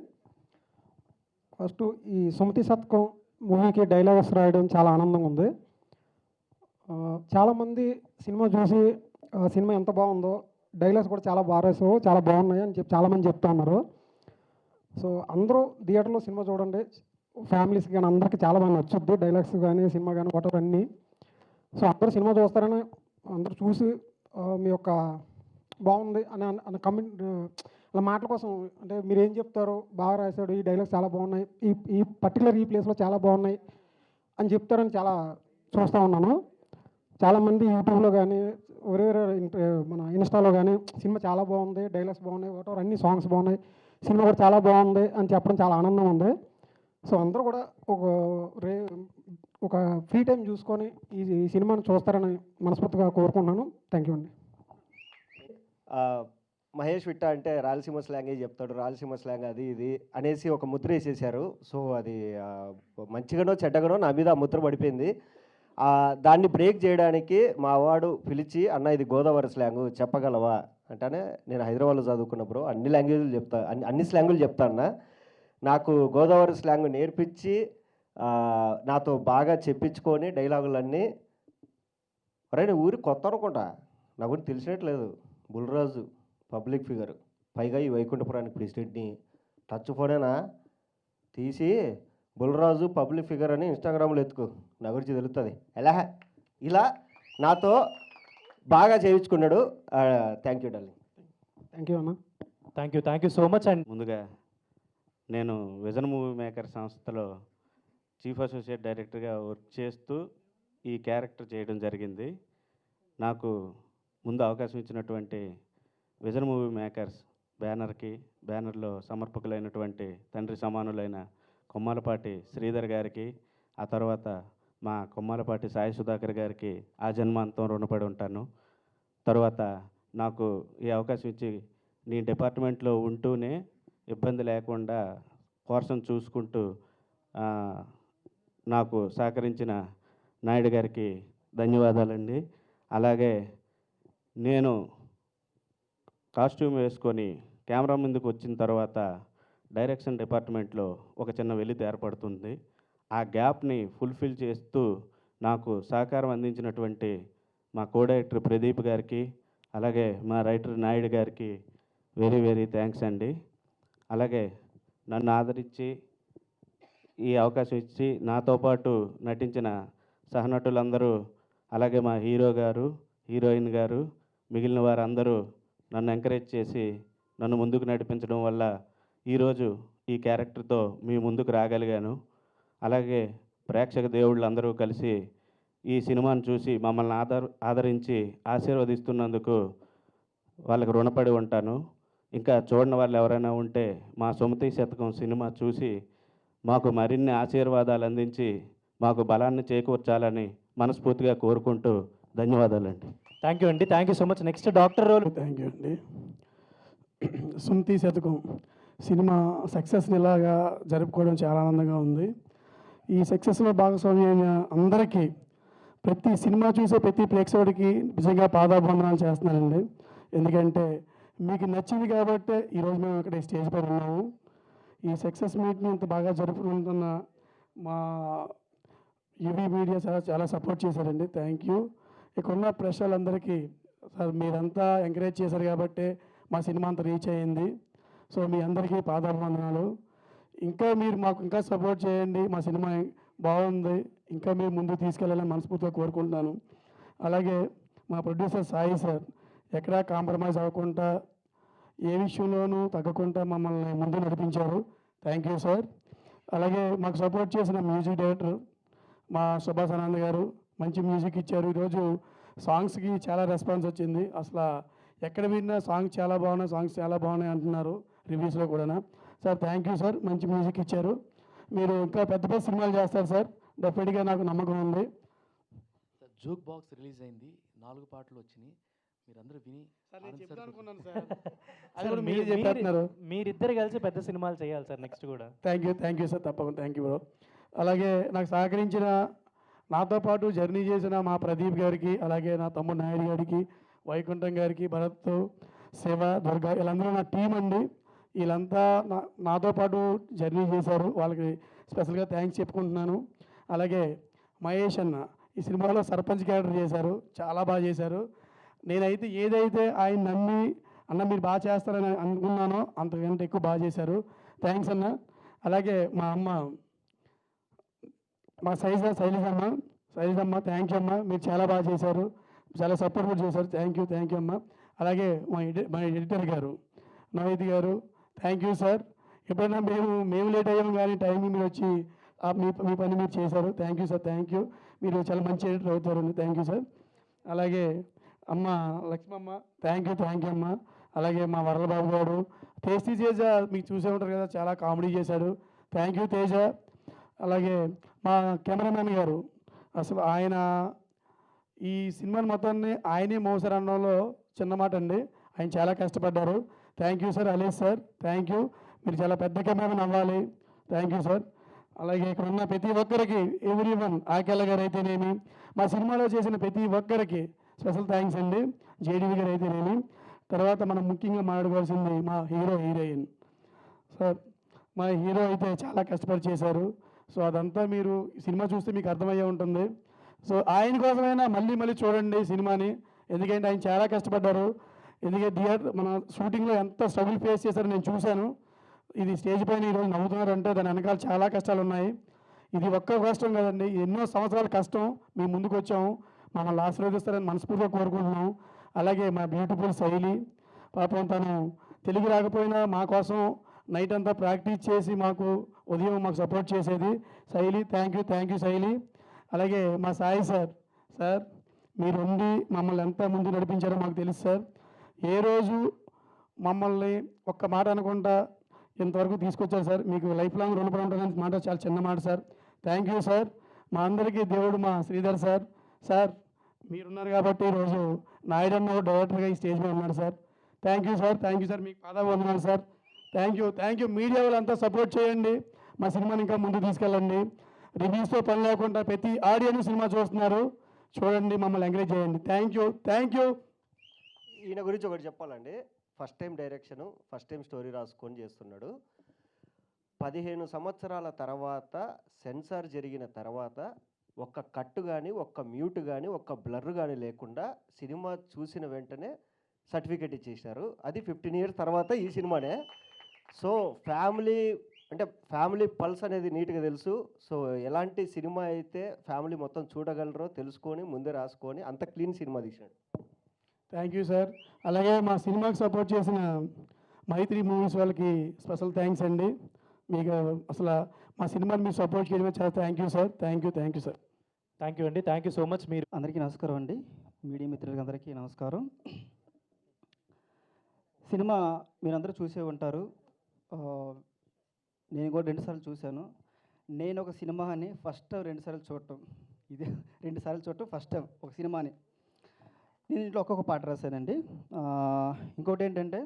ఫస్ట్ ఈ సుమతి శతకం మూవీకి డైలాగ్స్ రాయడం చాలా ఆనందంగా ఉంది. చాలామంది సినిమా చూసి సినిమా ఎంత బాగుందో, డైలాగ్స్ కూడా చాలా బాగా రాసావు, చాలా బాగున్నాయి అని చెప్పి చాలామంది చెప్తా ఉన్నారు. సో అందరూ థియేటర్లో సినిమా చూడండి, ఫ్యామిలీస్ కానీ అందరికీ చాలా బాగా నచ్చుద్ది, డైలాగ్స్ కానీ సినిమా కానీ వాటర్ అన్నీ. సో అందరూ సినిమా చూస్తారని అందరూ చూసి మీ యొక్క బాగుంది అని కమెంట్ అలా మాటల కోసం, అంటే మీరు ఏం చెప్తారు, బాగా రాశాడు, ఈ డైలాగ్స్ చాలా బాగున్నాయి, ఈ పర్టికులర్ ఈ ప్లేస్లో చాలా బాగున్నాయి అని చెప్తారని చాలా చూస్తూ ఉన్నాను. చాలామంది యూట్యూబ్లో కానీ వేరే మన ఇన్స్టాలో కానీ సినిమా చాలా బాగుంది, డైలాగ్స్ బాగున్నాయి, వాటర్ అన్ని సాంగ్స్ బాగున్నాయి, సినిమా కూడా చాలా బాగుంది అని చెప్పడం చాలా ఆనందం ఉంది. సో అందరూ కూడా ఒక ఫ్రీ టైం చూసుకొని ఈ సినిమాను చూస్తారని మనస్ఫూర్తిగా కోరుకుంటున్నాను. థ్యాంక్ యూ అండి. మహేష్ విట్ట అంటే రాయలసీమ స్లాంగే చెప్తాడు, రాయలసీమ స్లాంగ్ అది ఇది అనేసి ఒక ముద్ర వేసేసారు. సో అది మంచిగానో చెడ్డగానో నా మీద ఆ ముద్ర పడిపోయింది. దాన్ని బ్రేక్ చేయడానికి మా వాడు పిలిచి, అన్న ఇది గోదావరి స్లాంగు చెప్పగలవా అంటేనే, నేను హైదరాబాద్లో చదువుకున్నప్పుడు అన్ని లాంగ్వేజ్లు చెప్తా, అన్ని స్లాంగులు చెప్తాను. నాకు గోదావరి స్లాంగ్ నేర్పించి నాతో బాగా చెప్పించుకొని డైలాగులన్నీ, ఒరే ఊరి కొత్త అనుకుంటా, నా గురించి తెలిసినట్లేదు, బుల్రాజు పబ్లిక్ ఫిగర్, పైగా ఈ వైకుంఠపురానికి ప్రెసిడెంట్ని, టచ్ ఫోనేనా తీసి బుల్రాజు పబ్లిక్ ఫిగర్ అని ఇన్స్టాగ్రామ్లో ఎత్తుకో, నా గురించి తెలుస్తుంది ఎలా, ఇలా నాతో బాగా చేయించుకున్నాడు. Thank you darling. Thank you అన్న. Thank you so much. And ముందుగా నేను విజన్ మూవీ మేకర్ సంస్థలో చీఫ్ అసోసియేట్ డైరెక్టర్గా వర్క్ చేస్తూ ఈ క్యారెక్టర్ చేయడం జరిగింది. నాకు ముందు అవకాశం ఇచ్చినటువంటి విజన్ మూవీ మేకర్స్ బ్యానర్లో సమర్పకులైనటువంటి తండ్రి సమానులైన కొమ్మాలపాటి శ్రీధర్ గారికి, ఆ తర్వాత మా కొమ్మాలపాటి సాయి సుధాకర్ గారికి ఆ జన్మాంతం రుణపడి ఉంటాను. తర్వాత నాకు ఈ అవకాశం ఇచ్చి నీ డిపార్ట్మెంట్లో ఉంటూనే ఇబ్బంది లేకుండా కోర్సం చూసుకుంటూ నాకు సహకరించిన నాయుడు గారికి ధన్యవాదాలండి. అలాగే నేను కాస్ట్యూమ్ వేసుకొని కెమెరా ముందుకు వచ్చిన తర్వాత డైరెక్షన్ డిపార్ట్మెంట్లో ఒక చిన్న వెలితి ఏర్పడుతుంది. ఆ గ్యాప్ని ఫుల్ఫిల్ చేస్తూ నాకు సహకారం అందించినటువంటి మా కో డైరెక్టర్ ప్రదీప్ గారికి, అలాగే మా రైటర్ నాయుడు గారికి వెరీ వెరీ థ్యాంక్స్ అండి. అలాగే నన్ను ఆదరించి ఈ అవకాశం ఇచ్చి నాతో పాటు నటించిన సహనటులందరూ, అలాగే మా హీరో గారు, హీరోయిన్ గారు, మిగిలిన వారందరూ నన్ను ఎంకరేజ్ చేసి నన్ను ముందుకు నడిపించడం వల్ల ఈరోజు ఈ క్యారెక్టర్తో మీ ముందుకు రాగలిగాను. అలాగే ప్రేక్షక దేవుళ్ళందరూ కలిసి ఈ సినిమాను చూసి మమ్మల్ని ఆదరించి ఆశీర్వదిస్తున్నందుకు వాళ్ళకి రుణపడి ఉంటాను. ఇంకా చూడని వాళ్ళు ఎవరైనా ఉంటే మా సుమతి శతకం సినిమా చూసి మాకు మరిన్ని ఆశీర్వాదాలు అందించి మాకు బలాన్ని చేకూర్చాలని మనస్ఫూర్తిగా కోరుకుంటూ ధన్యవాదాలండి. థ్యాంక్ యూ అండి. Thank you so much. Next doctor role. Thank you అండి. సుమతి శతకం సినిమా సక్సెస్ని ఇలాగా జరుపుకోవడం చాలా ఆనందంగా ఉంది. ఈ సక్సెస్లో భాగస్వామ్యమైన అందరికీ, ప్రతి సినిమా చూసే ప్రతి ప్రేక్షకుడికి నిజంగా పాదాభివందనాలు చేస్తున్నానండి. ఎందుకంటే మీకు నచ్చింది కాబట్టి ఈరోజు మేము ఇక్కడ స్టేజ్ పైన ఉన్నాము. ఈ సక్సెస్ మీట్ని ఇంత బాగా జరుపుకుంటున్న మా యూవీ మీడియా చాలా సపోర్ట్ చేశారండి. Thank you. ఇక్కడ ఉన్న ప్రేక్షకులందరికీ సార్ మీరంతా ఎంకరేజ్ చేశారు కాబట్టి మా సినిమా అంతా రీచ్ అయ్యింది. సో మీ అందరికీ పాదాభివందనాలు. ఇంకా మీరు మాకు ఇంకా సపోర్ట్ చేయండి. మా సినిమా బాగుంది, ఇంకా మీరు ముందుకు తీసుకెళ్ళాలని మనస్ఫూర్తిగా కోరుకుంటున్నాను. అలాగే మా ప్రొడ్యూసర్ సాయి సార్ ఎక్కడా కాంప్రమైజ్ అవ్వకుండా, ఏ విషయంలోనూ తగ్గకుండా మమ్మల్ని ముందు నడిపించారు. Thank you sir. అలాగే మాకు సపోర్ట్ చేసిన మ్యూజిక్ డైరెక్టర్ మా సుభాష్ ఆనంద్ గారు మంచి మ్యూజిక్ ఇచ్చారు. ఈరోజు సాంగ్స్కి చాలా రెస్పాన్స్ వచ్చింది. అసలు ఎక్కడ విన్నా సాంగ్స్ చాలా బాగున్నాయి అంటున్నారు రివ్యూస్లో కూడా. సార్ థ్యాంక్ యూ సార్, మంచి మ్యూజిక్ ఇచ్చారు. మీరు ఇంకా పెద్ద పెద్ద సినిమాలు చేస్తారు సార్, డెఫినెట్గా నాకు నమ్మకం ఉంది. సార్ జోక్ బాక్స్ రిలీజ్ అయింది, 4 పాటలు వచ్చినాయి, మీరందరూ విని మీరిద్దరు కలిసి పెద్ద సినిమాలు చేయాలి సార్ నెక్స్ట్ కూడా. థ్యాంక్ యూ సార్, తప్పకుండా థ్యాంక్ యూ బ్రో. అలాగే నాకు సహకరించిన, నాతో పాటు జర్నీ చేసిన మా ప్రదీప్ గారికి, అలాగే నా తమ్ముడు నాయుడు గారికి, వైకుంఠం గారికి, భరత్, శివ, దుర్గా, వీళ్ళందరూ నా టీం అండి. వీళ్ళంతా నాతో పాటు జర్నీ చేశారు, వాళ్ళకి స్పెషల్గా థ్యాంక్స్ చెప్పుకుంటున్నాను. అలాగే మహేష్ అన్న ఈ సినిమాలో సర్పంచ్ క్యారెక్టర్ చేశారు, చాలా బాగా చేశారు. నేనైతే ఏదైతే ఆయన నమ్మి అన్న మీరు బాగా చేస్తారని అనుకున్నానో అంతకంటే ఎక్కువ బాగా చేశారు. థ్యాంక్స్ అన్న. అలాగే మా అమ్మ, మా శైలజమ్మ థ్యాంక్ యూ అమ్మ, మీరు చాలా బాగా చేశారు, చాలా సపోర్ట్ కూడా చేశారు. థ్యాంక్ యూ అమ్మ. అలాగే మా ఎడిటర్ గారు నవీత్ గారు, థ్యాంక్ యూ సార్. ఎప్పుడైనా మేము లేట్ అయ్యాము కానీ టైంకి మీరు వచ్చి మీ పని మీరు చేశారు. Thank you sir, thank you. మీరు చాలా మంచి ఎడిటర్ అవుతారు, థ్యాంక్ యూ సార్. అలాగే అమ్మ లక్ష్మమ్మ, థ్యాంక్ యూ అమ్మ. అలాగే మా వరలబాబు గారు, తేజ మీకు చూసే ఉంటారు కదా, చాలా కామెడీ చేశాడు. Thank you Teja. అలాగే మా కెమెరామెన్ గారు, అసలు ఆయన ఈ సినిమాని మొత్తాన్ని ఆయనే మోసారన్నలో చిన్న మాట అండి, ఆయన చాలా కష్టపడ్డారు. Thank you sir. Alish sir thank you, మీరు చాలా పెద్ద కెమెరామెన్ అవ్వాలి. Thank you sir. అలాగే ఇక్కడ ఉన్న ప్రతి ఒక్కరికి, ఎవ్రీవన్, ఆకేళ్ళ గారు అయితేనేమి, మా సినిమాలో చేసిన ప్రతి ఒక్కరికి స్పెషల్ థ్యాంక్స్ అండి. జేడీవీ గారు అయితేనేమి. తర్వాత మనం ముఖ్యంగా మాట్లాడుకోవాల్సింది మా హీరోయిన్ సార్. మా హీరో అయితే చాలా కష్టపడి చేశారు. సో అదంతా మీరు సినిమా చూస్తే మీకు అర్థమయ్యే ఉంటుంది. సో ఆయన కోసమైనా మళ్ళీ చూడండి సినిమాని, ఎందుకంటే ఆయన చాలా కష్టపడ్డారు. ఎందుకంటే మన షూటింగ్లో ఎంత స్ట్రగుల్ ఫేస్ చేశారో నేను చూశాను. ఇది స్టేజ్ పైన ఈరోజు నవ్వుతున్నారంటే దాని వెనకాల చాలా కష్టాలు ఉన్నాయి. ఇది ఒక్క కష్టం కదండి, ఎన్నో సంవత్సరాల కష్టం. మేము ముందుకు వచ్చాము, మమ్మల్ని ఆశీర్వదిస్తారని మనస్ఫూర్తిగా కోరుకుంటున్నాం. అలాగే మా బ్యూటిఫుల్ శైలి, పాపం తను తెలుగు రాకపోయినా మా కోసం నైట్ అంతా ప్రాక్టీస్ చేసి మాకు ఉదయం మాకు సపోర్ట్ చేసేది శైలి. థ్యాంక్ యూ శైలి. అలాగే మా సాయి సార్ మీరు ఉండి మమ్మల్ని ఎంత ముందు నడిపించారో మాకు తెలుసు సార్. ఏ రోజు మమ్మల్ని ఒక్క మాట అనుకుంటా ఇంతవరకు తీసుకొచ్చారు సార్. మీకు లైఫ్ లాంగ్ రుణపడి ఉంటుందని మాట చాలా చిన్న మాట సార్. Thank you sir. మా అందరికీ దేవుడు మా శ్రీధర్ సార్ మీరున్నారు కాబట్టి ఈరోజు నాయుడన్న డైరెక్టర్గా ఈ స్టేజ్ మీద ఉన్నాడు సార్. Thank you sir. మీకు పాదాభివందనాలు సార్. Thank you. మీడియా వాళ్ళంతా సపోర్ట్ చేయండి, మా సినిమాని ఇంకా ముందు తీసుకెళ్ళండి. రివ్యూస్తో పని లేకుండా ప్రతి ఆడియన్స్ సినిమా చూస్తున్నారు, చూడండి, మమ్మల్ని ఎంకరేజ్ చేయండి. Thank you. ఈయన గురించి ఒకటి చెప్పాలండి. First time direction, first time story రాసుకొని చేస్తున్నాడు. 15 సంవత్సరాల తర్వాత సెన్సార్ జరిగిన తర్వాత ఒక్క కట్టు కానీ, ఒక్క మ్యూట్ కానీ, ఒక్క బ్లర్ కానీ లేకుండా సినిమా చూసిన వెంటనే సర్టిఫికేట్ ఇచ్చేసారు. అది 15 ఇయర్స్ తర్వాత ఈ సినిమానే. సో ఫ్యామిలీ పల్స్ అనేది నీట్గా తెలుసు. సో ఎలాంటి సినిమా అయితే ఫ్యామిలీ మొత్తం చూడగలరో తెలుసుకొని ముందే రాసుకొని అంత క్లీన్ సినిమా తీశాడు. Thank you sir. అలాగే మా సినిమాకి సపోర్ట్ చేసిన మైత్రి మూవీస్ వాళ్ళకి స్పెషల్ థ్యాంక్స్ అండి. మీకు అసలు మా సినిమాని మీరు సపోర్ట్ చేయడమే చాలా thank you sir. Thank you sir. Thank you అండి, థ్యాంక్ యూ సో మచ్. మీరు అందరికీ నమస్కారం అండి, మీడియా మిత్రులకి అందరికీ నమస్కారం. సినిమా మీరందరూ చూసే ఉంటారు, నేను కూడా 2 సార్లు చూశాను. నేను ఒక సినిమాని ఫస్ట్ టైం 2 సార్లు చూడటం, ఇది 2 సార్లు చూడటం ఫస్ట్ టైం ఒక సినిమాని. నేను ఇంట్లో ఒక్కొక్క పాట రాశానండి. ఇంకోటి ఏంటంటే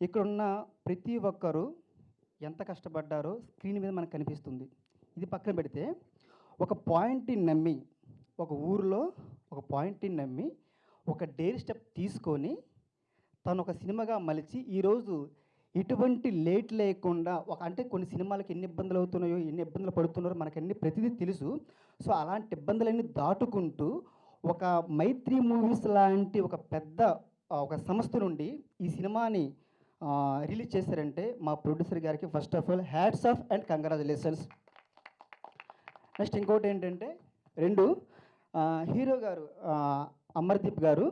ఇక్కడున్న ప్రతి ఒక్కరూ ఎంత కష్టపడ్డారో స్క్రీన్ మీద మనకు కనిపిస్తుంది. ఇది పక్కన పెడితే ఒక పాయింట్ని నమ్మి, ఒక ఊరిలో ఒక పాయింట్ని నమ్మి ఒక డేర్ స్టెప్ తీసుకొని తను ఒక సినిమాగా మలిచి ఈరోజు ఎటువంటి లేట్ లేకుండా అంటే కొన్ని సినిమాలకు ఎన్ని ఇబ్బందులు అవుతున్నాయో, ఎన్ని ఇబ్బందులు పడుతున్నారో మనకన్నీ ప్రతిదీ తెలుసు. సో అలాంటి ఇబ్బందులన్నీ దాటుకుంటూ ఒక మైత్రి మూవీస్ లాంటి ఒక పెద్ద ఒక సంస్థ నుండి ఈ సినిమాని రిలీజ్ చేశారంటే మా ప్రొడ్యూసర్ గారికి first of all hats off and congratulations. Next ఇంకోటి ఏంటంటే 2 హీరో గారు అమర్దీప్ గారు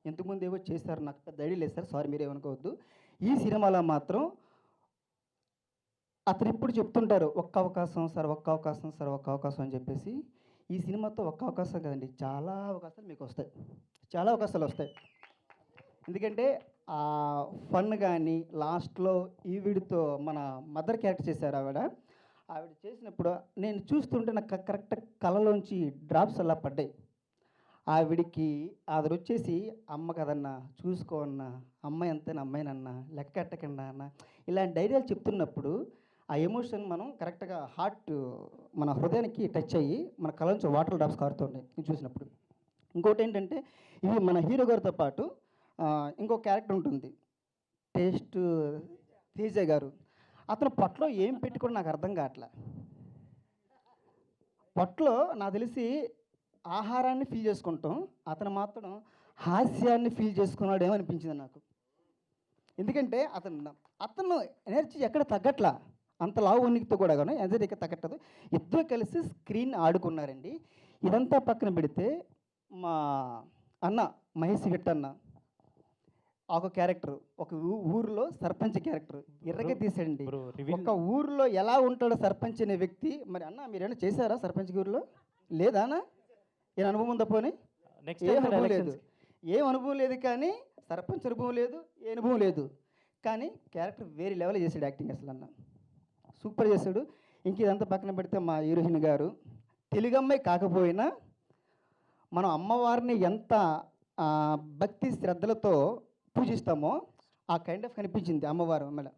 ఇంతకుముందు ఏవో చేశారు, నాకు పెద్ద ఐడియా లేదు సార్, సారీ మీరేమనుకోవద్దు. ఈ సినిమాలో మాత్రం అతను ఇప్పుడు చెప్తుంటారు ఒక్క అవకాశం అని చెప్పేసి. ఈ సినిమాతో ఒక్క అవకాశం కదండి, చాలా అవకాశాలు మీకు వస్తాయి, చాలా అవకాశాలు వస్తాయి. ఎందుకంటే ఆ ఫన్ కానీ లాస్ట్లో ఈవిడితో మన మదర్ క్యారెక్టర్ చేశారు ఆవిడ చేసినప్పుడు నేను చూస్తుంటే నాకు కరెక్ట్ కళ్ళలోంచి డ్రాప్స్ అలా పడ్డాయి. ఆవిడికి అది వచ్చేసి అమ్మ కదన్నా చూసుకో అన్న, అమ్మాయి అంతేనా అమ్మాయినన్నా, లెక్క ఎట్టకండా అన్న, ఇలాంటి డైలాగ్ చెప్తున్నప్పుడు ఆ ఎమోషన్ మనం కరెక్ట్గా మన హృదయానికి టచ్ అయ్యి మన కళ్ళ నుంచి వాటర్ డ్రాప్స్ కారుతుంటాయి నేను చూసినప్పుడు. ఇంకోటి ఏంటంటే ఇవి మన హీరో గారితో పాటు ఇంకో క్యారెక్టర్ ఉంటుంది, తేజ గారు. అతను పొట్టలో ఏం పెట్టుకోవడం నాకు అర్థం కావట్లే. పొట్టలో నాకు తెలిసి ఆహారాన్ని ఫీల్ చేసుకుంటాం, అతను మాత్రం హాస్యాన్ని ఫీల్ చేసుకున్నాడు ఏమనిపించింది నాకు. ఎందుకంటే అతను ఎనర్జీ ఎక్కడ తగ్గట్లా, అంత లావు ఉన్నితో కూడా కానీ ఎనర్జీ ఎక్కడ తగ్గట్లేదు. ఇద్దరు కలిసి స్క్రీన్ ఆడుకున్నారండి. ఇదంతా పక్కన పెడితే మా అన్న మహేష్ గట్టన్న ఒక క్యారెక్టర్, ఒక ఊరిలో సర్పంచ్ క్యారెక్టర్ ఎర్రగా తీసాడండి. ఒక ఊరిలో ఎలా ఉంటాడో సర్పంచ్ అనే వ్యక్తి. మరి అన్న మీరేమైనా చేశారా సర్పంచ్ ఊరిలో? లేదానా? ఏం అనుభవం ఉందా? పోనీ ఏం అనుభవం లేదు, ఏం అనుభవం లేదు. కానీ సర్పంచ్ అనుభవం లేదు, ఏ అనుభవం లేదు. కానీ క్యారెక్టర్ వేరే లెవెల్ చేశాడు యాక్టింగ్. అసలు అన్న సూపర్ చేశాడు. ఇంక ఇదంతా పక్కన పెడితే మా హీరోయిన్ గారు తెలుగు అమ్మాయి కాకపోయినా మనం అమ్మవారిని ఎంత భక్తి శ్రద్ధలతో పూజిస్తామో ఆ కైండ్ ఆఫ్ కనిపించింది అమ్మవారు. మళ్ళీ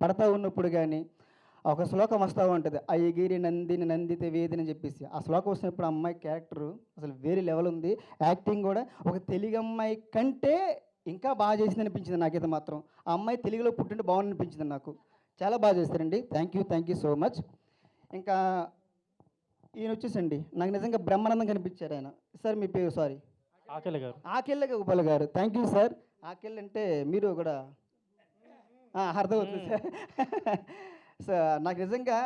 పడతా ఉన్నప్పుడు కానీ ఒక శ్లోకం వస్తూ ఉంటుంది, అయ్యగిరి నందిని నందిత వేదిని అని చెప్పేసి. ఆ శ్లోకం వచ్చినప్పుడు అమ్మాయి క్యారెక్టరు అసలు వేరే లెవెల్ ఉంది. యాక్టింగ్ కూడా ఒక తెలుగు అమ్మాయి కంటే ఇంకా బాగా చేసింది అనిపించింది నాకైతే మాత్రం. ఆ అమ్మాయి తెలుగులో పుట్టింటే బాగుంది అనిపించింది నాకు. చాలా బాగా చేస్తారండి. Thank you so much. ఇంకా ఈయన వచ్చేసండి నాకు నిజంగా బ్రహ్మానందం కనిపించారు ఆయన. సార్ మీ పేరు? సారీ, ఆకెళ్ళ గోపాల్ గారు. Thank you sir. ఆకెళ్ళ అంటే మీరు కూడా అర్థమవుతుంది సార్. సో నాకు నిజంగా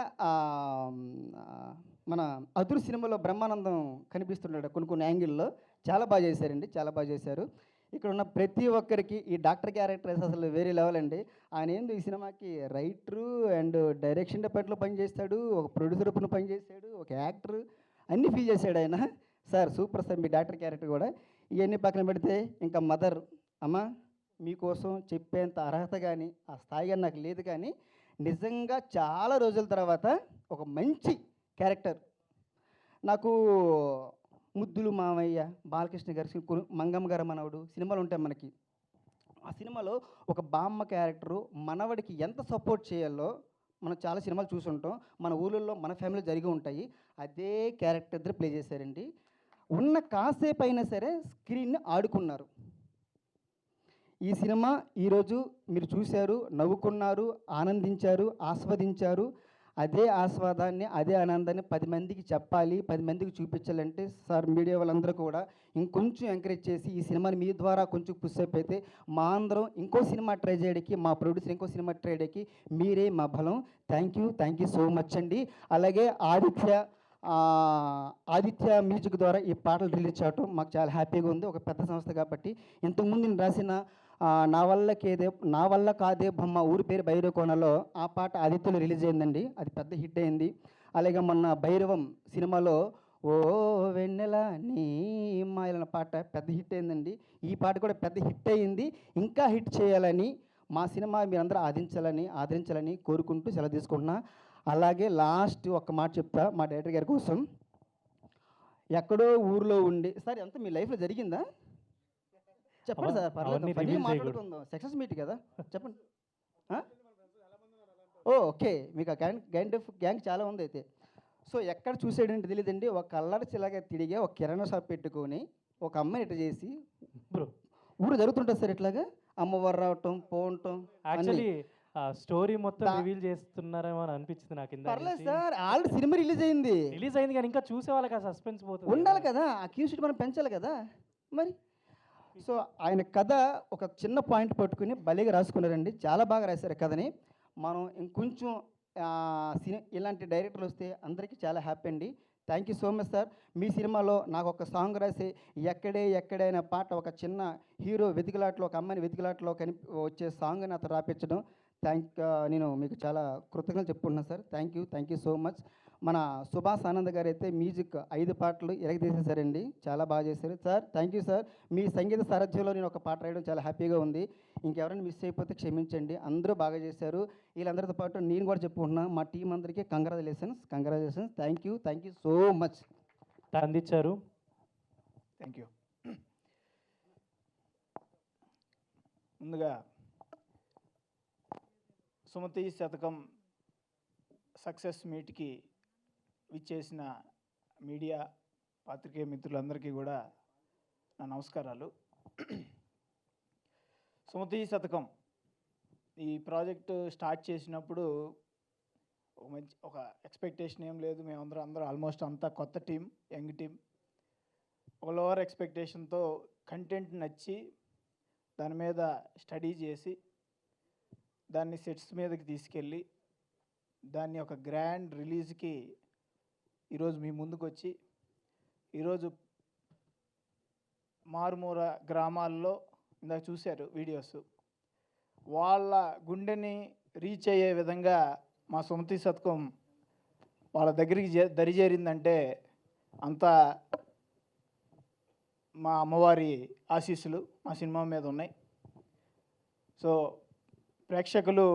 మన అదురు సినిమాలో బ్రహ్మానందం కనిపిస్తున్నాడు కొన్ని యాంగిల్లో. చాలా బాగా చేశారండి, చాలా బాగా చేశారు. ఇక్కడ ఉన్న ప్రతి ఒక్కరికి ఈ డాక్టర్ క్యారెక్టర్స్ అసలు వేరే లెవెల్ అండి. ఆయన ఏంది ఈ సినిమాకి రైటరు అండ్ డైరెక్షన్ డిపార్ట్మెంట్లో పనిచేస్తాడు, ఒక ప్రొడ్యూసర్ పని పనిచేశాడు, ఒక యాక్టర్, అన్నీ ఫీల్ చేశాడు ఆయన. సార్ సూపర్ సార్ మీ డాక్టర్ క్యారెక్టర్ కూడా. ఇవన్నీ పక్కన పెడితే ఇంకా మదర్, అమ్మ మీకోసం చెప్పేంత అర్హత కానీ ఆ స్థాయి కానీ నాకు లేదు. కానీ నిజంగా చాలా రోజుల తర్వాత ఒక మంచి క్యారెక్టర్ నాకు ముద్దులు మామయ్య, బాలకృష్ణ గారి మంగమ్మ గారు మనవడు సినిమాలు ఉంటాయి మనకి. ఆ సినిమాలో ఒక బామ్మ క్యారెక్టరు మనవడికి ఎంత సపోర్ట్ చేయాలో మనం చాలా సినిమాలు చూసుంటాం, మన ఊళ్ళల్లో మన ఫ్యామిలీ జరిగి ఉంటాయి. అదే క్యారెక్టర్ ఇద్దరు ప్లే చేశారండి. ఉన్న కాసేపు అయినా సరే స్క్రీన్ని ఆడుకున్నారు. ఈ సినిమా ఈరోజు మీరు చూశారు, నవ్వుకున్నారు, ఆనందించారు, ఆస్వాదించారు. అదే ఆస్వాదాన్ని, అదే ఆనందాన్ని 10 మందికి చెప్పాలి, 10 మందికి చూపించాలంటే సార్ మీడియా వాళ్ళందరూ కూడా ఇంకొంచెం ఎంకరేజ్ చేసి ఈ సినిమాని మీ ద్వారా కొంచెం పుష్ అయిపోతే మా అందరం ఇంకో సినిమా ట్రై చేయడానికి, మా ప్రొడ్యూసర్ ఇంకో సినిమా ట్రై చేయడానికి మీరే మా బలం. థ్యాంక్ యూ సో మచ్ అండి. అలాగే ఆదిత్య మ్యూజిక్ ద్వారా ఈ పాటలు రిలీజ్ చేయడం మాకు చాలా హ్యాపీగా ఉంది. ఒక పెద్ద సంస్థ కాబట్టి. ఇంతకుముందు నేను రాసిన నా వల్ల కాదే బొమ్మ ఊరి పేరు భైరవకోనలో ఆ పాట ఆదిత్యలో రిలీజ్ అయిందండి, అది పెద్ద హిట్ అయింది. అలాగే మొన్న భైరవం సినిమాలో ఓ వెన్నెల నీ మాయలన్న పాట పెద్ద హిట్ అయిందండి. ఈ పాట కూడా పెద్ద హిట్ అయింది. ఇంకా హిట్ చేయాలని మా సినిమా మీరందరూ ఆదరించాలని కోరుకుంటూ సెలవు తీసుకుంటున్నా. అలాగే లాస్ట్ ఒక్క మాట చెప్తా మా డైరెక్టర్ గారి కోసం. ఎక్కడో ఊరిలో ఉండి సార్ ఎంత మీ లైఫ్లో జరిగిందా చెప్పండి సార్, పర్లేదు పని మాట్లాడుకుందాం, సక్సెస్ మీట్ కదా చెప్పండి. ఓకే, మీకు ఆ గ్యాంగ్ చాలా ఉంది అయితే. సో ఎక్కడ చూసాడంటే తెలియదండి, ఒక అల్లరి చిల్లగా తిరిగే ఒక కిరాణా షాప్ పెట్టుకొని ఒక అమ్మాయిని ఇట్లా చేసి ఊరు జరుగుతుంటుంది సార్. ఇట్లాగా అమ్మవారు రావటం పోవటం స్టోరీ మొత్తం రివీల్ చేస్తున్నారేమో అని అనిపించింది నాకు. పర్లేదు సార్, ఆల్రెడీ సినిమా రిలీజ్ అయింది కానీ ఇంకా చూసే వాళ్ళకి ఆ సస్పెన్స్ పోతుంది ఉండాలి కదా, ఆ క్యూరియాసిటీ మనం పెంచాలి కదా మరి. సో ఆయన కథ ఒక చిన్న పాయింట్ పట్టుకుని భలేగా రాసుకున్నారండి, చాలా బాగా రాశారు కథని. మనం ఇంకొంచెం ఇలాంటి డైరెక్టర్లు వస్తే అందరికీ చాలా హ్యాపీ అండి. Thank you so much sir. మీ సినిమాలో నాకు ఒక సాంగ్ రాసి ఎక్కడైనా పాట ఒక చిన్న హీరో వెతికిలాట్లో ఒక అమ్మాయిని వెతికిలాట్లో వచ్చే సాంగ్ నాతో రాపించడం నేను మీకు చాలా కృతజ్ఞతలు చెప్పుకుంటున్నాను sir. Thank you so much. మన సుభాష్ ఆనంద్ గారు అయితే మ్యూజిక్ 5 పాటలు తీసేశారండి. చాలా బాగా చేశారు సార్. Thank you sir. మీ సంగీత సారథ్యంలో నేను ఒక పాట రాయడం చాలా హ్యాపీగా ఉంది. ఇంకెవరైనా మిస్ అయిపోతే క్షమించండి. అందరూ బాగా చేశారు. వీళ్ళందరితో పాటు నేను కూడా చెప్పుకుంటున్నా, మా టీం అందరికీ congratulations. Thank you so much. అందించారు. Thank you. ముందుగా సుమతి శతకం సక్సెస్ మీట్కి విచ్చేసిన మీడియా పాత్రికేయ మిత్రులందరికీ కూడా నా నమస్కారాలు. సుమతి శతకం ఈ ప్రాజెక్టు స్టార్ట్ చేసినప్పుడు ఒక ఎక్స్పెక్టేషన్ ఏం లేదు. అందరూ ఆల్మోస్ట్ అంతా కొత్త టీం, యంగ్ టీం. ఒక లోవర్ ఎక్స్పెక్టేషన్తో కంటెంట్ నచ్చి దాని మీద స్టడీ చేసి దాన్ని సెట్స్ మీదకి తీసుకెళ్ళి దాన్ని ఒక గ్రాండ్ రిలీజ్కి ఈరోజు మీ ముందుకు వచ్చి ఈరోజు మారుమూల గ్రామాల్లో ఇందాక చూశారు వీడియోస్, వాళ్ళ గుండెని రీచ్ అయ్యే విధంగా మా సుమతి శతకం వాళ్ళ దగ్గరికి దరిచేరిందంటే అంతా మా అమ్మవారి ఆశీస్సులు మా సినిమా మీద ఉన్నాయి. సో ప్రేక్షకులు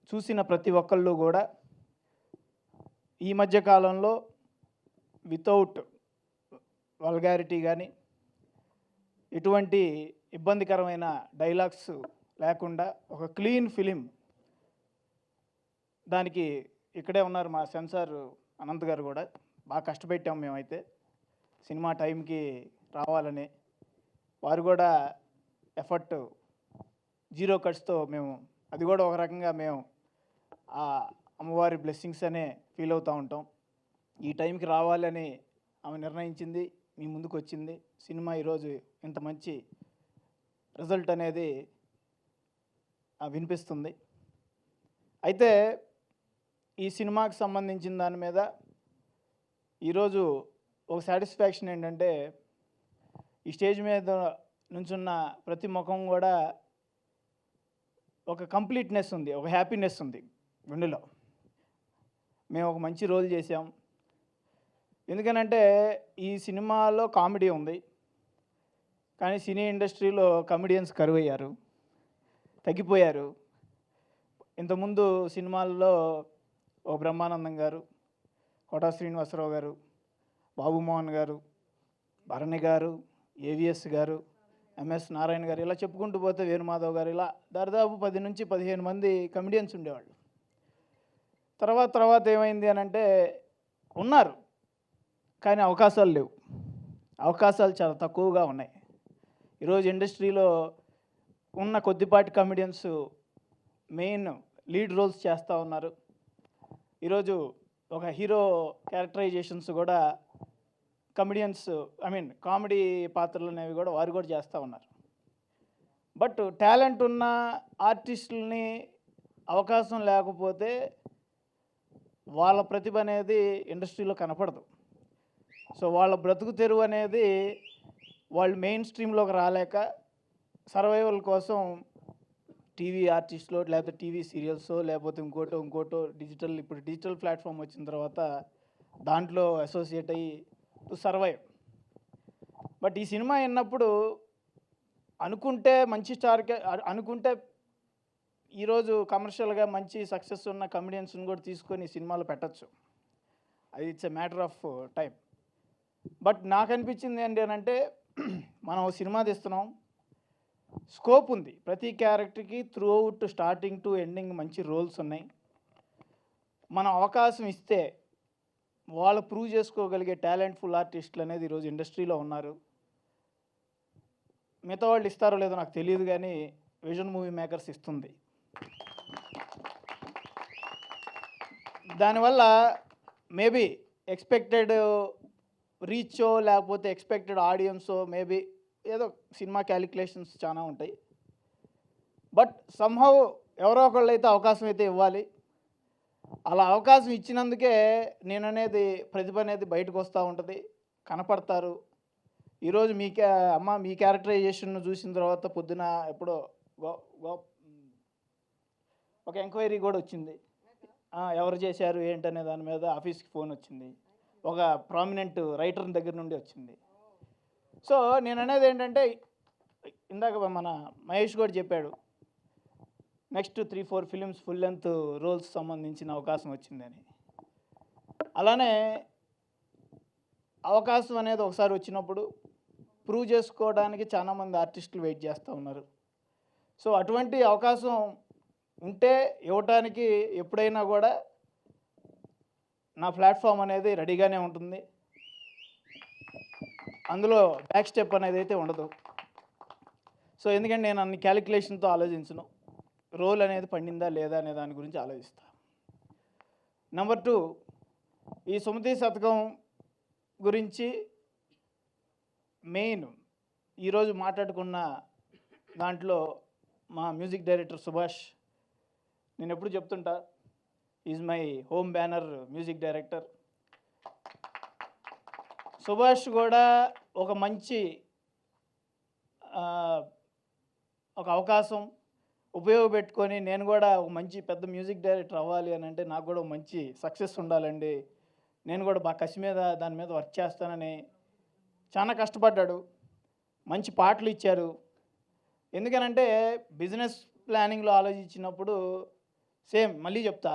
చూసిన ప్రతి ఒక్కళ్ళు కూడా ఈ మధ్య కాలంలో వితౌట్ వల్గారిటీ కానీ ఎటువంటి ఇబ్బందికరమైన డైలాగ్స్ లేకుండా ఒక క్లీన్ ఫిలిం, దానికి ఇక్కడే ఉన్నారు మా సెన్సార్ అనంత్ గారు కూడా, బాగా కష్టపెట్టాము మేమైతే సినిమా టైంకి రావాలని. వారు కూడా ఎఫర్ట్ 0 కట్స్తో మేము, అది కూడా ఒక రకంగా మేము ఆ అమ్మవారి బ్లెస్సింగ్స్ అనే ఫీల్ అవుతూ ఉంటాం. ఈ టైంకి రావాలని ఆమె నిర్ణయించింది, మీ ముందుకు వచ్చింది. సినిమా ఈరోజు ఇంత మంచి రిజల్ట్ అనేది వినిపిస్తుంది. అయితే ఈ సినిమాకి సంబంధించిన దాని మీద ఈరోజు ఒక సాటిస్ఫాక్షన్ ఏంటంటే, ఈ స్టేజ్ మీద నుంచున్న ప్రతి ముఖం కూడా ఒక కంప్లీట్నెస్ ఉంది, ఒక హ్యాపీనెస్ ఉంది గుండెలో. మేము ఒక మంచి రోల్ చేసాం. ఎందుకనంటే ఈ సినిమాలో కామెడీ ఉంది, కానీ సినీ ఇండస్ట్రీలో కమెడియన్స్ కరువయ్యారు, తగ్గిపోయారు. ఇంతకుముందు సినిమాల్లో ఓ బ్రహ్మానందం గారు, కోటా శ్రీనివాసరావు గారు, బాబుమోహన్ గారు, భరణి గారు, ఏవిఎస్ గారు, ఎంఎస్ నారాయణ గారు, ఇలా చెప్పుకుంటూ పోతే వేణుమాధవ్ గారు, ఇలా దాదాపు 10 నుంచి 15 మంది కమెడియన్స్ ఉండేవాళ్ళు. తర్వాత ఏమైంది అని అంటే ఉన్నారు, కానీ అవకాశాలు లేవు. అవకాశాలు చాలా తక్కువగా ఉన్నాయి. ఈరోజు ఇండస్ట్రీలో ఉన్న కొద్దిపాటి కమెడియన్స్ మెయిన్ లీడ్ రోల్స్ చేస్తూ ఉన్నారు. ఈరోజు ఒక హీరో క్యారెక్టరైజేషన్స్ కూడా కమెడియన్స్, కామెడీ పాత్రలు అనేవి కూడా వారు కూడా చేస్తూ ఉన్నారు. బట్ టాలెంట్ ఉన్న ఆర్టిస్టులని అవకాశం లేకపోతే వాళ్ళ ప్రతిభ అనేది ఇండస్ట్రీలో కనపడదు. సో వాళ్ళ బ్రతుకు తెరువు అనేది వాళ్ళు మెయిన్ స్ట్రీమ్లోకి రాలేక సర్వైవల్ కోసం టీవీ ఆర్టిస్ట్లో లేకపోతే టీవీ సీరియల్సో లేకపోతే ఇంకోటో ఇప్పుడు డిజిటల్ ప్లాట్ఫామ్ వచ్చిన తర్వాత దాంట్లో అసోసియేట్ అయ్యి టు సర్వైవ్. బట్ ఈ సినిమా విన్నప్పుడు అనుకుంటే మంచి స్టార్కే అనుకుంటే ఈరోజు కమర్షియల్గా మంచి సక్సెస్ ఉన్న కమెడియన్స్ని కూడా తీసుకొని సినిమాలో పెట్టచ్చు. అది it's a matter of time. But నాకు అనిపించింది ఏంటి అని అంటే, మనం సినిమా తీస్తున్నాం, స్కోప్ ఉంది ప్రతి క్యారెక్టర్కి, through out starting to ending మంచి రోల్స్ ఉన్నాయి. మనం అవకాశం ఇస్తే వాళ్ళు ప్రూవ్ చేసుకోగలిగే టాలెంట్ఫుల్ ఆర్టిస్టులు అనేది ఈరోజు ఇండస్ట్రీలో ఉన్నారు. మిగతా వాళ్ళు ఇస్తారో లేదో నాకు తెలియదు, కానీ విజన్ మూవీ మేకర్స్ ఇస్తుంది. దానివల్ల మేబీ ఎక్స్పెక్టెడ్ రీచో లేకపోతే ఎక్స్పెక్టెడ్ ఆడియన్సో మేబీ ఏదో సినిమా క్యాలిక్యులేషన్స్ చాలా ఉంటాయి. బట్ సమ్హౌ ఎవరో ఒకళ్ళు అయితే అవకాశం అయితే ఇవ్వాలి. అలా అవకాశం ఇచ్చినందుకే నేననేది ప్రతిభ అనేది బయటకు వస్తూ ఉంటుంది, కనపడతారు. ఈరోజు మీ క్యారెక్టరైజేషన్ను చూసిన తర్వాత పొద్దున ఎప్పుడో ఒక ఎంక్వైరీ కూడా వచ్చింది. ఎవరు చేశారు ఏంటనే దాని మీద ఆఫీస్కి ఫోన్ వచ్చింది, ఒక ప్రామినెంట్ రైటర్ దగ్గర నుండి వచ్చింది. సో నేను అనేది ఏంటంటే, ఇందాక మన మహేష్ కూడా చెప్పాడు, next 3-4 films full length roles సంబంధించిన అవకాశం వచ్చిందని. అలానే అవకాశం అనేది ఒకసారి వచ్చినప్పుడు ప్రూవ్ చేసుకోవడానికి చాలామంది ఆర్టిస్టులు వెయిట్ చేస్తూ ఉన్నారు. సో అటువంటి అవకాశం ఉంటే ఇవ్వటానికి ఎప్పుడైనా కూడా నా ప్లాట్ఫామ్ అనేది రెడీగానే ఉంటుంది. అందులో బ్యాక్ స్టెప్ అనేది అయితే ఉండదు. సో ఎందుకంటే నేను అన్ని క్యాలిక్యులేషన్తో ఆలోచించను, రోల్ అనేది పండిందా లేదా అనే దాని గురించి ఆలోచిస్తాను. నెంబర్ 2, ఈ సుమతి శతకం గురించి మెయిన్ ఈరోజు మాట్లాడుకున్న దాంట్లో మా మ్యూజిక్ డైరెక్టర్ సుభాష్, నేను ఎప్పుడు చెప్తుంటా, is my home banner music director. Subhash కూడా ఒక మంచి ఒక అవకాశం ఉపయోగపెట్టుకొని నేను కూడా ఒక మంచి పెద్ద మ్యూజిక్ డైరెక్టర్ అవ్వాలి అని అంటే నాకు కూడా ఒక మంచి సక్సెస్ ఉండాలండి, నేను కూడా బాగా కసి మీద దాని మీద వర్క్ చేస్తానని చాలా కష్టపడ్డాడు. మంచి పాటలు ఇచ్చారు. ఎందుకనంటే బిజినెస్ ప్లానింగ్లో ఆలోచించినప్పుడు సేమ్ మళ్ళీ చెప్తా,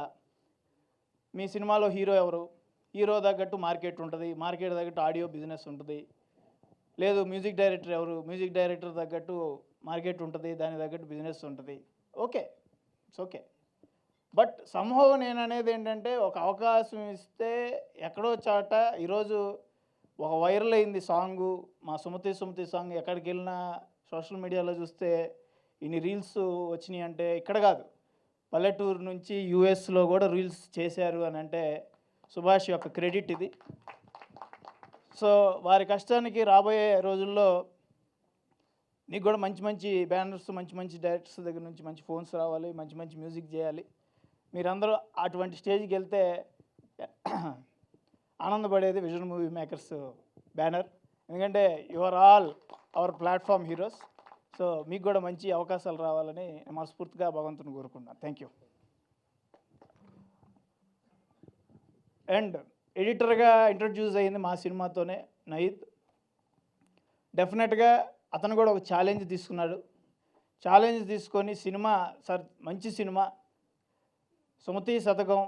మీ సినిమాలో హీరో ఎవరు, హీరో తగ్గట్టు మార్కెట్ ఉంటుంది, మార్కెట్ తగ్గట్టు ఆడియో బిజినెస్ ఉంటుంది. లేదు మ్యూజిక్ డైరెక్టర్ ఎవరు, మ్యూజిక్ డైరెక్టర్ తగ్గట్టు మార్కెట్ ఉంటుంది, దాని తగ్గట్టు బిజినెస్ ఉంటుంది. Okay, it's okay. But somehow నేను అనేది ఏంటంటే, ఒక అవకాశం ఇస్తే ఎక్కడో చాట ఈరోజు ఒక వైరల్ అయింది సాంగు, మా సుమతి సాంగ్, ఎక్కడికి వెళ్ళినా సోషల్ మీడియాలో చూస్తే ఇన్ని రీల్స్ వచ్చినాయి. అంటే ఇక్కడ కాదు, పల్లెటూరు నుంచి యూఎస్లో కూడా రీల్స్ చేశారు అని అంటే సుభాష్ యొక్క క్రెడిట్ ఇది. సో వారి కష్టానికి రాబోయే రోజుల్లో నీకు కూడా మంచి మంచి బ్యానర్స్, మంచి మంచి డైరెక్టర్స్ దగ్గర నుంచి మంచి ఫోన్స్ రావాలి, మంచి మంచి మ్యూజిక్ చేయాలి. మీరందరూ అటువంటి స్టేజ్కి వెళ్తే ఆనందపడేది విజన్ మూవీ మేకర్స్ బ్యానర్. ఎందుకంటే you are all our platform heroes. So మీకు కూడా మంచి అవకాశాలు రావాలని మనస్ఫూర్తిగా భగవంతుని కోరుకుంటున్నాను. Thank you. అండ్ ఎడిటర్గా ఇంట్రడ్యూస్ అయ్యింది మా సినిమాతోనే నయీద్. డెఫినెట్గా అతను కూడా ఒక ఛాలెంజ్ తీసుకున్నాడు. ఛాలెంజ్ తీసుకొని సినిమా సార్ మంచి సినిమా సుమతి శతకం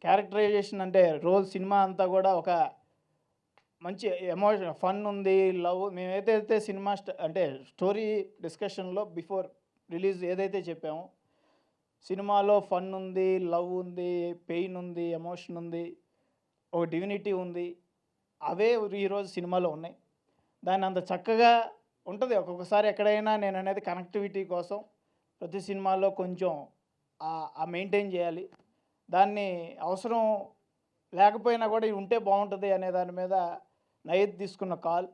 క్యారెక్టరైజేషన్ అంటే రోల్ సినిమా అంతా కూడా ఒక మంచి ఎమోషన్, ఫన్ ఉంది, లవ్. మేము ఏదైతే సినిమా అంటే స్టోరీ డిస్కషన్లో బిఫోర్ రిలీజ్ ఏదైతే చెప్పామో, సినిమాలో ఫన్ ఉంది, లవ్ ఉంది, పెయిన్ ఉంది, ఎమోషన్ ఉంది, ఒక డివినిటీ ఉంది. అవే ఈరోజు సినిమాలో ఉన్నాయి. దాన్ని అంత చక్కగా ఉంటుంది. ఒక్కొక్కసారి ఎక్కడైనా నేను అనేది కనెక్టివిటీ కోసం ప్రతి సినిమాలో కొంచెం ఆ మెయింటైన్ చేయాలి. దాన్ని అవసరం లేకపోయినా కూడా ఇది ఉంటే బాగుంటుంది అనే దాని మీద నయీద్ తీసుకున్న కాల్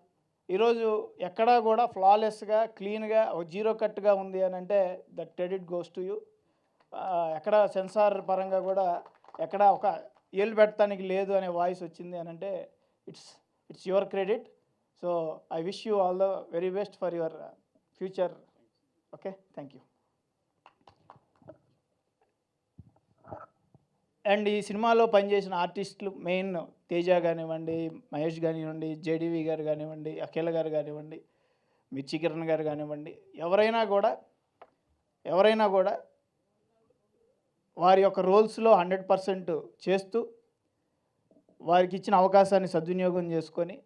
ఈరోజు ఎక్కడా కూడా ఫ్లాలెస్గా, క్లీన్గా, ఒక జీరో కట్గా ఉంది అని అంటే that credit goes to you. ఎక్కడ సెన్సార్ పరంగా కూడా ఎక్కడ ఒక ఏళ్ళు పెట్టడానికి లేదు అనే వాయిస్ వచ్చింది అని అంటే it's your credit. So I wish you all the very best for your future. Okay, thank you. And ఈ సినిమాలో పనిచేసిన ఆర్టిస్టులు మెయిన్ తేజ కానివ్వండి, మహేష్ కానివ్వండి, జేడీవి గారు కానివ్వండి, అఖిల గారు కానివ్వండి, మిర్చి కిరణ్ గారు కానివ్వండి, ఎవరైనా కూడా వారి యొక్క రోల్స్లో 100% చేస్తూ వారికి ఇచ్చిన అవకాశాన్ని సద్వినియోగం చేసుకొని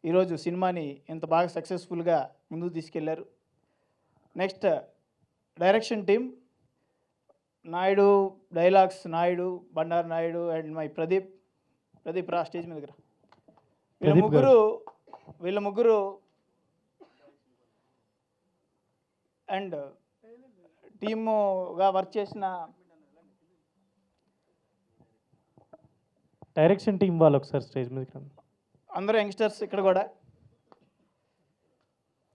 ఈరోజు సినిమాని ఇంత బాగా సక్సెస్ఫుల్గా ముందుకు తీసుకెళ్లారు. Next direction team Naidu, dialogues Naidu, Bandaru Naidu and my Pradeep రా స్టేజ్ మీద దగ్గర. వీళ్ళ ముగ్గురు అండ్ టీముగా వర్క్ చేసిన డైరెక్షన్ టీం వాళ్ళు ఒకసారి స్టేజ్ మీదకి రండి. అందరూ యంగ్స్టర్స్ ఇక్కడ కూడా.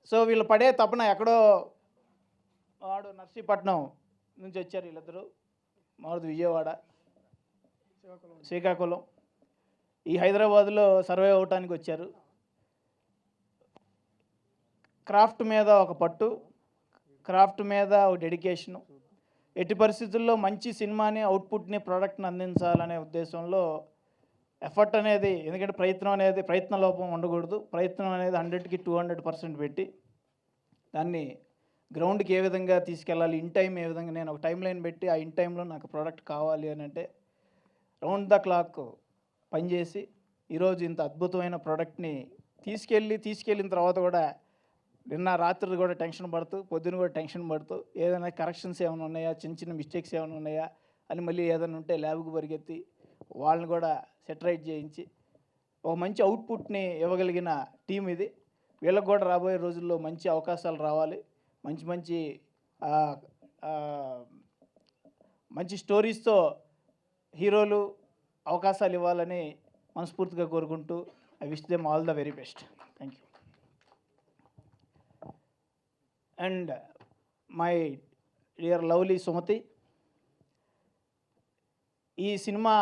సో వీళ్ళు పడే తపన ఎక్కడో వాడు నర్సీపట్నం నుంచి వచ్చారు వీళ్ళిద్దరూ, మారుది విజయవాడ, శ్రీకాకుళం, ఈ హైదరాబాద్లో సర్వే అవ్వటానికి వచ్చారు. క్రాఫ్ట్ మీద ఒక పట్టు, క్రాఫ్ట్ మీద ఒక డెడికేషను. ఎట్టి పరిస్థితుల్లో మంచి సినిమాని, అవుట్పుట్ని, ప్రోడక్ట్ని అందించాలనే ఉద్దేశంలో ఎఫర్ట్ అనేది, ఎందుకంటే ప్రయత్న లోపం ఉండకూడదు. ప్రయత్నం అనేది 100కి 200% పెట్టి దాన్ని గ్రౌండ్కి ఏ విధంగా తీసుకెళ్ళాలి, ఇన్ టైం ఏ విధంగా, నేను ఒక టైం లైన్ పెట్టి ఆ ఇన్ టైంలో నాకు ప్రోడక్ట్ కావాలి అని అంటే రౌండ్ ద క్లాక్ పనిచేసి ఈరోజు ఇంత అద్భుతమైన ప్రోడక్ట్ని తీసుకెళ్ళిన తర్వాత కూడా నిన్న రాత్రి కూడా టెన్షన్ పడుతూ, పొద్దున కూడా టెన్షన్ పడుతూ, ఏదైనా కరెక్షన్స్ ఏమైనా ఉన్నాయా, చిన్న మిస్టేక్స్ ఏమైనా ఉన్నాయా అని మళ్ళీ ఏదైనా ఉంటే ల్యాబ్కి పరిగెత్తి వాళ్ళని కూడా సెటరైట్ చేయించి ఒక మంచి అవుట్పుట్ని ఇవ్వగలిగిన టీం ఇది. వీళ్ళకి కూడా రాబోయే రోజుల్లో మంచి అవకాశాలు రావాలి, మంచి స్టోరీస్తో హీరోలు అవకాశాలు ఇవ్వాలని మనస్ఫూర్తిగా కోరుకుంటూ I wish them all the very best. Thank you. And my dear lovely Sumathi, ఈ సినిమా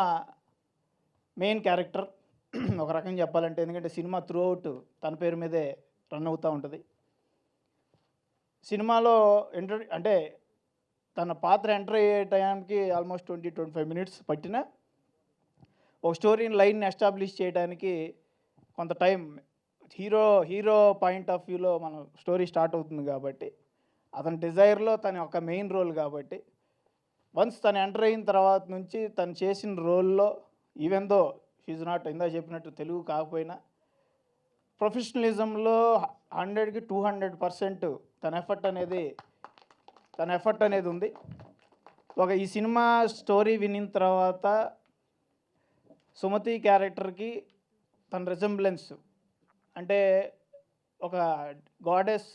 మెయిన్ క్యారెక్టర్ ఒక రకంగా చెప్పాలంటే, ఎందుకంటే సినిమా త్రూ అవుట్ తన పేరు మీదే రన్ అవుతూ ఉంటుంది. సినిమాలో అంటే తన పాత్ర ఎంటర్ అయ్యే టైంకి ఆల్మోస్ట్ 20-25 మినిట్స్ పట్టిన ఒక స్టోరీని లైన్ని ఎస్టాబ్లిష్ చేయడానికి కొంత టైం, హీరో పాయింట్ ఆఫ్ వ్యూలో మన స్టోరీ స్టార్ట్ అవుతుంది కాబట్టి, అతని డిజైర్లో తన ఒక మెయిన్ రోల్ కాబట్టి, వన్స్ తను ఎంటర్ అయిన తర్వాత నుంచి తను చేసిన రోల్లో ఈవెన్ దో షీజ్ నాట్, ఇందా చెప్పినట్టు తెలుగు కాకపోయినా ప్రొఫెషనలిజంలో 100కి 200% తన ఎఫర్ట్ అనేది ఉంది. ఈ సినిమా స్టోరీ వినిన తర్వాత సుమతి క్యారెక్టర్కి తన రిజెంబ్లెన్స్, అంటే ఒక గాడెస్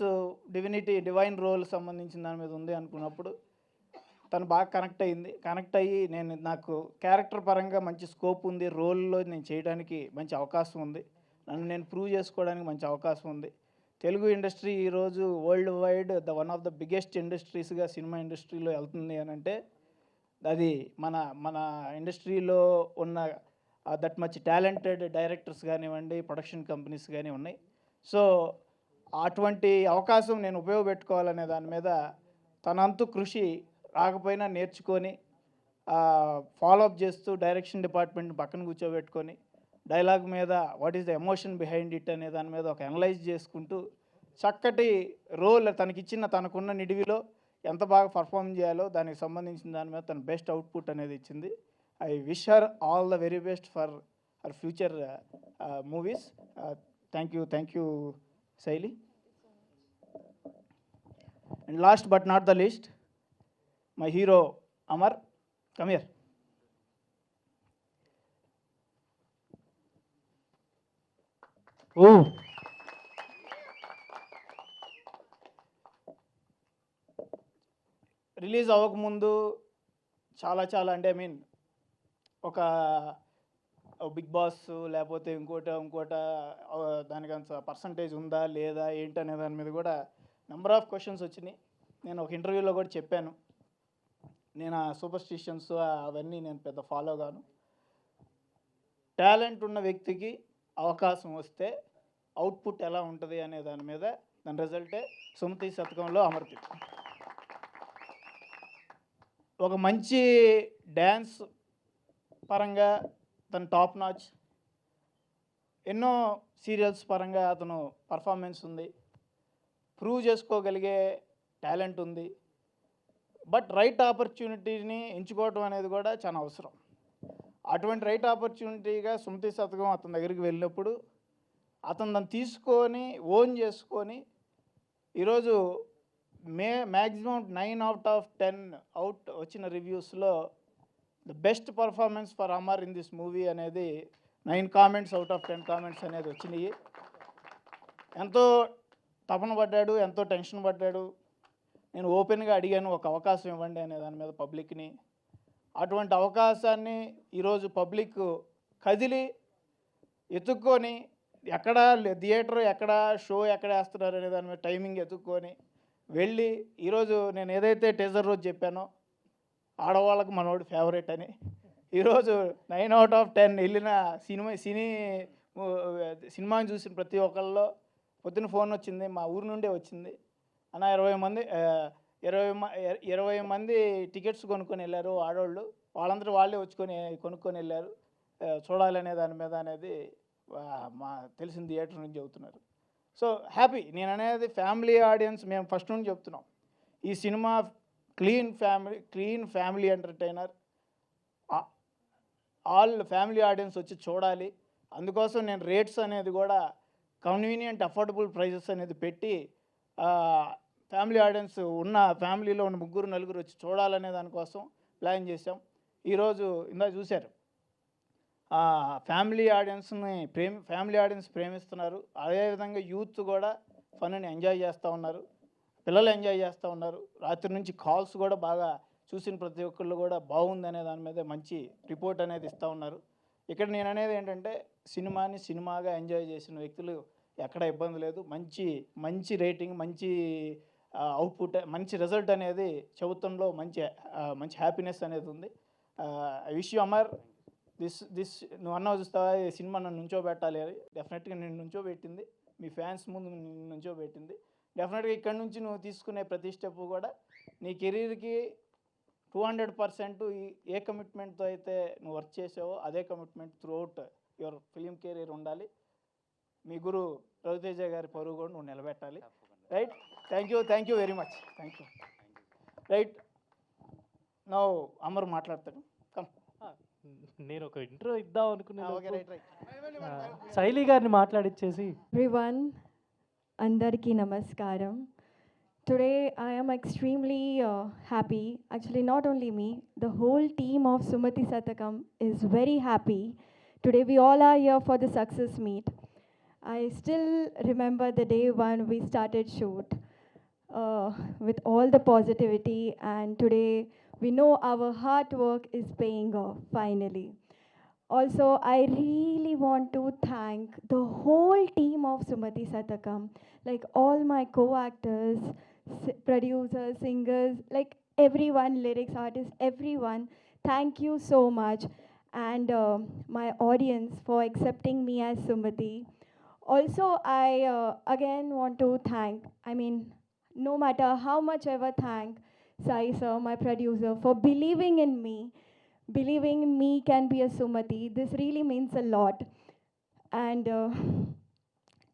డివైన్ రోల్ సంబంధించిన దాని మీద ఉంది అనుకున్నప్పుడు తను బాగా కనెక్ట్ అయ్యి నాకు క్యారెక్టర్ పరంగా మంచి స్కోప్ ఉంది, రోల్లో నేను చేయడానికి మంచి అవకాశం ఉంది, నన్ను నేను ప్రూవ్ చేసుకోవడానికి మంచి అవకాశం ఉంది. తెలుగు ఇండస్ట్రీ ఈరోజు world wide one of the biggest ఇండస్ట్రీస్గా సినిమా ఇండస్ట్రీలో వెళ్తుంది అని అంటే అది మన ఇండస్ట్రీలో ఉన్న దట్ మచ్ టాలెంటెడ్ డైరెక్టర్స్ కానివ్వండి, ప్రొడక్షన్ కంపెనీస్ కానీ ఉన్నాయి. సో అటువంటి అవకాశం నేను ఉపయోగపెట్టుకోవాలనే దాని మీద తనంతు కృషి రాకపోయినా నేర్చుకొని ఫాలోఅప్ చేస్తూ డైరెక్షన్ డిపార్ట్మెంట్ పక్కన కూర్చోబెట్టుకొని డైలాగ్ మీద what is the emotion behind it అనే దాని మీద ఒక అనలైజ్ చేసుకుంటూ చక్కటి రోల్ తనకున్న నిడివిలో ఎంత బాగా పర్ఫామ్ చేయాలో దానికి సంబంధించిన దాని మీద తన బెస్ట్ అవుట్పుట్ అనేది ఇచ్చింది. I wish her all the very best for her future movies. Thank you Shaili. And last but not the least, my hero Amar, come here. Oh, release అవ్వకముందు చాలా అంటే ఒక బిగ్ బాస్ లేకపోతే ఇంకోట దానికి అంత పర్సంటేజ్ ఉందా లేదా ఏంటనే దాని మీద కూడా నెంబర్ ఆఫ్ క్వశ్చన్స్ వచ్చినాయి. నేను ఒక ఇంటర్వ్యూలో కూడా చెప్పాను, నేను ఆ సూపర్స్టిషన్స్ అవన్నీ నేను పెద్ద ఫాలో కాను. టాలెంట్ ఉన్న వ్యక్తికి అవకాశం వస్తే అవుట్పుట్ ఎలా ఉంటుంది అనే దాని మీద దాని రిజల్టే సుమతి శతకంలో అమర్దీప్. ఒక మంచి డ్యాన్స్ పరంగా తన టాప్ నాచ్, ఎన్నో సీరియల్స్ పరంగా అతను పర్ఫార్మెన్స్ ఉంది, ప్రూవ్ చేసుకోగలిగే టాలెంట్ ఉంది. బట్ రైట్ ఆపర్చునిటీని ఎంచుకోవటం అనేది కూడా చాలా అవసరం. అటువంటి రైట్ ఆపర్చునిటీగా సుమతి శతకం అతని దగ్గరికి వెళ్ళినప్పుడు అతను దాన్ని తీసుకొని ఓన్ చేసుకొని ఈరోజు మ్యాక్సిమం 9 out of 10 వచ్చిన రివ్యూస్లో the best performance for Amar in this movie అనేది 9 comments out of 10 comments అనేది వచ్చినాయి. ఎంతో తపన పడ్డాడు, ఎంతో టెన్షన్ పడ్డాడు. నేను ఓపెన్గా అడిగాను, ఒక అవకాశం ఇవ్వండి అనే దాని మీద పబ్లిక్ని. అటువంటి అవకాశాన్ని ఈరోజు పబ్లిక్ కదిలి ఎత్తుక్కొని ఎక్కడ థియేటర్ ఎక్కడ షో ఎక్కడ వేస్తున్నారు అనే దాని మీద టైమింగ్ ఎత్తుక్కొని వెళ్ళి ఈరోజు నేను ఏదైతే టీజర్ రోజు చెప్పానో ఆడవాళ్ళకు మనోడు ఫేవరెట్ అని, ఈరోజు 9 out of 10 వెళ్ళిన సినిమాని చూసిన ప్రతి ఒక్కళ్ళలో పొద్దున్న ఫోన్ వచ్చింది, మా ఊరు నుండే వచ్చింది, అన్న 20 మంది టికెట్స్ కొనుక్కొని వెళ్ళారు ఆడవాళ్ళు. వాళ్ళందరూ వాళ్ళే కొనుక్కొని వెళ్ళారు. చూడాలనే దాని మీద అనేది మా తెలిసిన థియేటర్ నుంచి చెబుతున్నారు. So happy. నేను అనేది ఫ్యామిలీ ఆడియన్స్ మేము ఫస్ట్ నుంచి చెప్తున్నాం. ఈ cinema clean family entertainer. All family audience వచ్చి చూడాలి. అందుకోసం నేను రేట్స్ అనేది కూడా కన్వీనియంట్ అఫోర్డబుల్ ప్రైజెస్ అనేది పెట్టి ఫ్యామిలీ ఆడియన్స్ ఫ్యామిలీలో ఉన్న 3-4 వచ్చి చూడాలనే దానికోసం ప్లాన్ చేసాం. ఈరోజు ఇందాక చూశారు, ఫ్యామిలీ ఆడియన్స్ ప్రేమిస్తున్నారు. అదేవిధంగా యూత్ కూడా ఫన్ని ఎంజాయ్ చేస్తూ ఉన్నారు, పిల్లలు ఎంజాయ్ చేస్తూ ఉన్నారు. రాత్రి నుంచి కాల్స్ కూడా బాగా చూసిన ప్రతి ఒక్కళ్ళు కూడా బాగుందనే దాని మీద మంచి రిపోర్ట్ అనేది ఇస్తూ ఉన్నారు. ఇక్కడ నేను అనేది ఏంటంటే సినిమాని సినిమాగా ఎంజాయ్ చేసిన వ్యక్తులు ఎక్కడ ఇబ్బంది లేదు. మంచి రేటింగ్, మంచి అవుట్పుట్, మంచి రిజల్ట్ అనేది చెబుతంలో మంచి హ్యాపీనెస్ అనేది ఉంది. I wish you Amar this నువ్వు అన్నావు చూస్తావా ఈ సినిమా నన్ను నుంచోబెట్టాలి అని. డెఫినెట్గా నేను నుంచోబెట్టింది, మీ ఫ్యాన్స్ ముందు నుంచోబెట్టింది. డెఫినెట్గా ఇక్కడ నుంచి నువ్వు తీసుకునే ప్రతి స్టెప్ కూడా నీ కెరీర్కి 200% ఏ కమిట్మెంట్తో అయితే నువ్వు వర్క్ చేసావో అదే commitment throughout your film career ఉండాలి. మీ గురు రవితేజ గారి పరువు కూడా నువ్వు నిలబెట్టాలి. Right? Thank you very much. Thank you. Right now Amar మాట్లాడతాడు. నేను ఒక ఇంట్రో ఇద్దాం అనుకున్నాను. Okay, right. శైలి గారిని మాట్లాడిచ్చేసి. Everyone, Andarki Namaskaram. Today I am extremely happy. Actually, not only me, the whole team of Sumati Satakam is very happy. Today we all are here for the success meet. I still remember the day when we started shoot with all the positivity, and today we know our hard work is paying off finally. Also, I really want to thank the whole team of Sumati Satakam, like all my co-actors, producers, singers, like everyone, lyrics artists, everyone. Thank you so much. And my audience for accepting me as Sumati. Also, I again want to thank, no matter how much ever thank Sai sir, my producer, for believing in me. Believing in me can be a Sumati. This really means a lot. And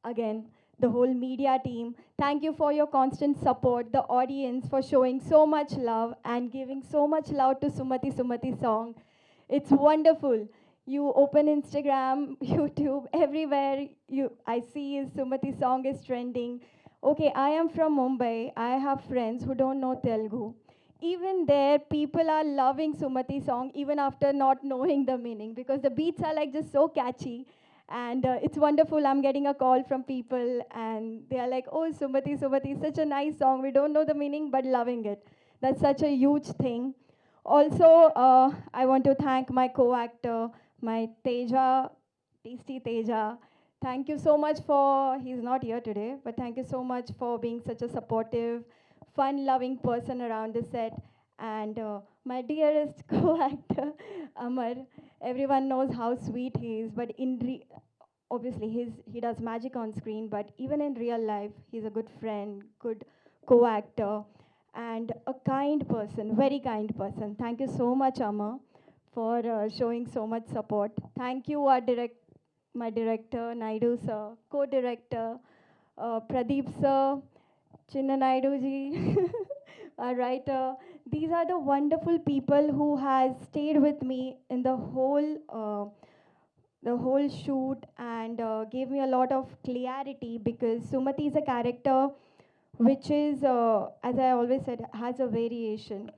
again, the whole media team, thank you for your constant support. The audience for showing so much love and giving so much love to Sumati song. It's wonderful. You open Instagram, YouTube, everywhere I see is Sumati song is trending. Okay, I am from Mumbai. I have friends who don't know Telugu. Even there, people are loving Sumati song even after not knowing the meaning, because the beats are like just so catchy. And it's wonderful. I'm getting a call from people and they are like, oh, Sumati, such a nice song. We don't know the meaning, but loving it. That's such a huge thing. Also, I want to thank my co-actor, my Teja, Tasty Teja. Thank you so much he's not here today, but thank you so much for being such a supportive, fun-loving person around the set. And my dearest co-actor, Amar, everyone knows how sweet he is, but obviously he does magic on screen, but even in real life, he's a good friend, good co-actor, and a kind person, very kind person. Thank you so much, Amar, for showing so much support. Thank you, my director, Naidu sir, co-director, Pradeep sir, Chinna Naidu ji, our writer. These are the wonderful people who has stayed with me in the whole shoot and gave me a lot of clarity, because Sumati is a character which is, as I always said, has a variation.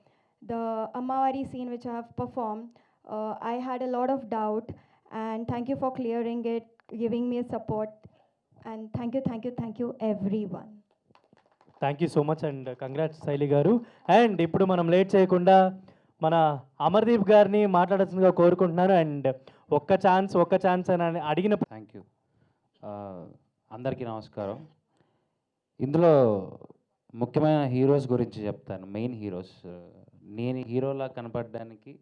The Ammavari scene which I have performed, I had a lot of doubt, and thank you for clearing it, giving me a support, and thank you everyone. Thank you so much and congrats శైలి గారు. అండ్ ఇప్పుడు మనం లేట్ చేయకుండా మన అమర్దీప్ గారిని మాట్లాడాల్సిందిగా కోరుకుంటున్నాను. అండ్ ఒక్క ఛాన్స్ అని అడిగిన. Thank you. అందరికీ నమస్కారం. ఇందులో ముఖ్యమైన హీరోస్ గురించి చెప్తాను. మెయిన్ హీరోస్, నేను హీరోలా కనపడడానికి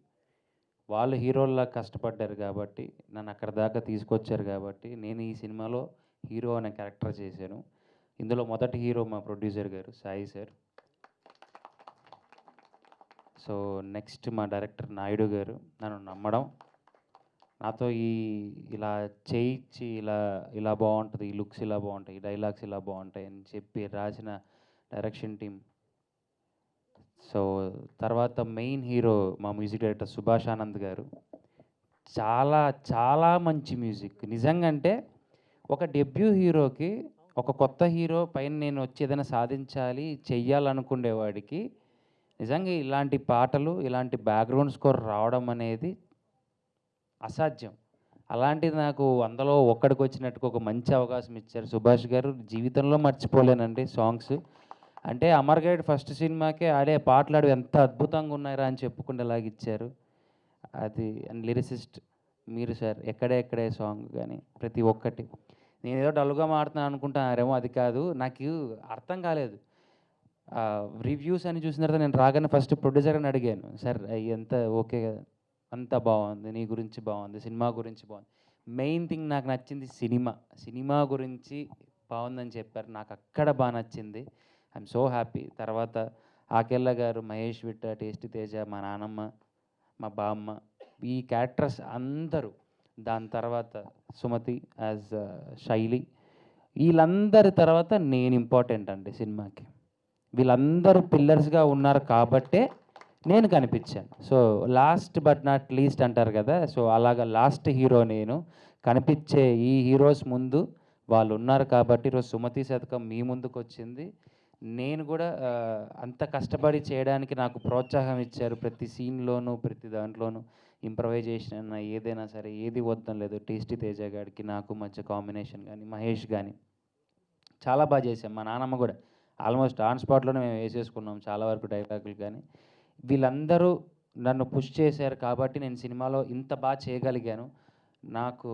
వాళ్ళు హీరోలా కష్టపడ్డారు కాబట్టి, నన్ను అక్కడ దాకా తీసుకొచ్చారు కాబట్టి నేను ఈ సినిమాలో హీరో అనే క్యారెక్టర్ చేశాను. ఇందులో మొదటి హీరో మా ప్రొడ్యూసర్ గారు సాయి సార్. సో నెక్స్ట్ మా డైరెక్టర్ నాయుడు గారు నన్ను నమ్మడం, నాతో ఇలా చేయించి ఇలా బాగుంటుంది, ఈ లుక్స్ ఇలా బాగుంటాయి, ఈ డైలాగ్స్ ఇలా బాగుంటాయి అని చెప్పి రాసిన డైరెక్షన్ టీం. సో తర్వాత మెయిన్ హీరో మా మ్యూజిక్ డైరెక్టర్ సుభాష్ ఆనంద్ గారు. చాలా చాలా మంచి మ్యూజిక్ నిజంగా. అంటే ఒక డెబ్యూ హీరోకి, ఒక కొత్త హీరో పైన నేను వచ్చి ఏదైనా సాధించాలి చెయ్యాలనుకునేవాడికి నిజంగా ఇలాంటి పాటలు, ఇలాంటి బ్యాక్గ్రౌండ్ స్కోర్ రావడం అనేది అసాధ్యం. అలాంటిది నాకు అందులో ఒక్కడికి వచ్చినట్టుగా ఒక మంచి అవకాశం ఇచ్చారు సుభాష్ గారు. జీవితంలో మర్చిపోలేనండి సాంగ్స్. అంటే అమర్ గైడ్ ఫస్ట్ సినిమాకే ఆడే పాటలు ఆడి ఎంత అద్భుతంగా ఉన్నాయరా అని చెప్పుకునేలాగా ఇచ్చారు. అది అండ్ లిరిసిస్ట్ మీరు సార్, ఎక్కడే సాంగ్ కానీ ప్రతి ఒక్కటి. నేను ఏదో డల్గా మాడుతున్నాను అనుకుంటున్నారేమో, అది కాదు. నాకు అర్థం కాలేదు. రివ్యూస్ అని చూసిన తర్వాత నేను రాగానే ఫస్ట్ ప్రొడ్యూసర్ని అడిగాను, సార్ ఎంత ఓకే కదా, అంత బాగుంది, నీ గురించి బాగుంది, సినిమా గురించి బాగుంది. మెయిన్ థింగ్ నాకు నచ్చింది సినిమా గురించి బాగుందని చెప్పారు. నాకు అక్కడ బాగా నచ్చింది. I'm so happy. తర్వాత ఆకెళ్ళ గారు, మహేష్ విట్ట, టేస్టీ తేజ, మా నానమ్మ, మా బామ్మ, ఈ క్యారెక్టర్స్ అందరూ, దాని తర్వాత సుమతి యాజ్ శైలి, వీళ్ళందరి తర్వాత నేను ఇంపార్టెంట్ అండి సినిమాకి. వీళ్ళందరూ పిల్లర్స్గా ఉన్నారు కాబట్టే నేను కనిపించాను. So last but not least అంటారు కదా, సో అలాగా లాస్ట్ హీరో నేను. కనిపించే ఈ హీరోస్ ముందు వాళ్ళు ఉన్నారు కాబట్టి ఈరోజు సుమతి శతకం మీ ముందుకు వచ్చింది. నేను కూడా అంత కష్టపడి చేయడానికి నాకు ప్రోత్సాహం ఇచ్చారు. ప్రతి సీన్లోనూ, ప్రతి దాంట్లోనూ ఇంప్రవైజేషన్ అన్న ఏదైనా సరే, ఏది వద్దం లేదు. టేస్టీ తేజ గారికి నాకు మధ్య కాంబినేషన్ కానీ, మహేష్ కానీ చాలా బాగా చేశాం. మా నాన్నమ్మ కూడా ఆల్మోస్ట్ ఆన్ స్పాట్లోనే మేము వేసేసుకున్నాం చాలా వరకు డైలాగులు. కానీ వీళ్ళందరూ నన్ను పుష్ చేశారు కాబట్టి నేను సినిమాలో ఇంత బాగా చేయగలిగాను. నాకు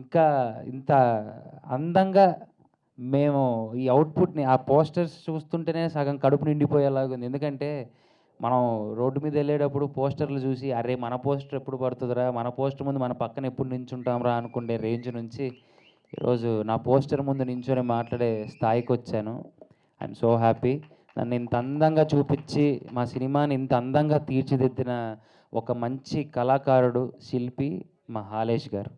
ఇంకా ఇంత అందంగా మేము ఈ అవుట్పుట్ని, ఆ పోస్టర్స్ చూస్తుంటేనే సగం కడుపు నిండిపోయేలాగా ఉంది. ఎందుకంటే మనం రోడ్డు మీద వెళ్ళేటప్పుడు పోస్టర్లు చూసి అరే మన పోస్టర్ ఎప్పుడు పడుతుందిరా, మన పోస్టర్ ముందు మన పక్కన ఎప్పుడు నించుంటాంరా అనుకునే రేంజ్ నుంచి ఈరోజు నా పోస్టర్ ముందు నించొని మాట్లాడే స్థాయికి వచ్చాను. I'm so happy. నన్ను ఇంత అందంగా చూపించి మా సినిమాని ఇంత అందంగా తీర్చిదిద్దిన ఒక మంచి కళాకారుడు, శిల్పి మా హాలేష్ గారు.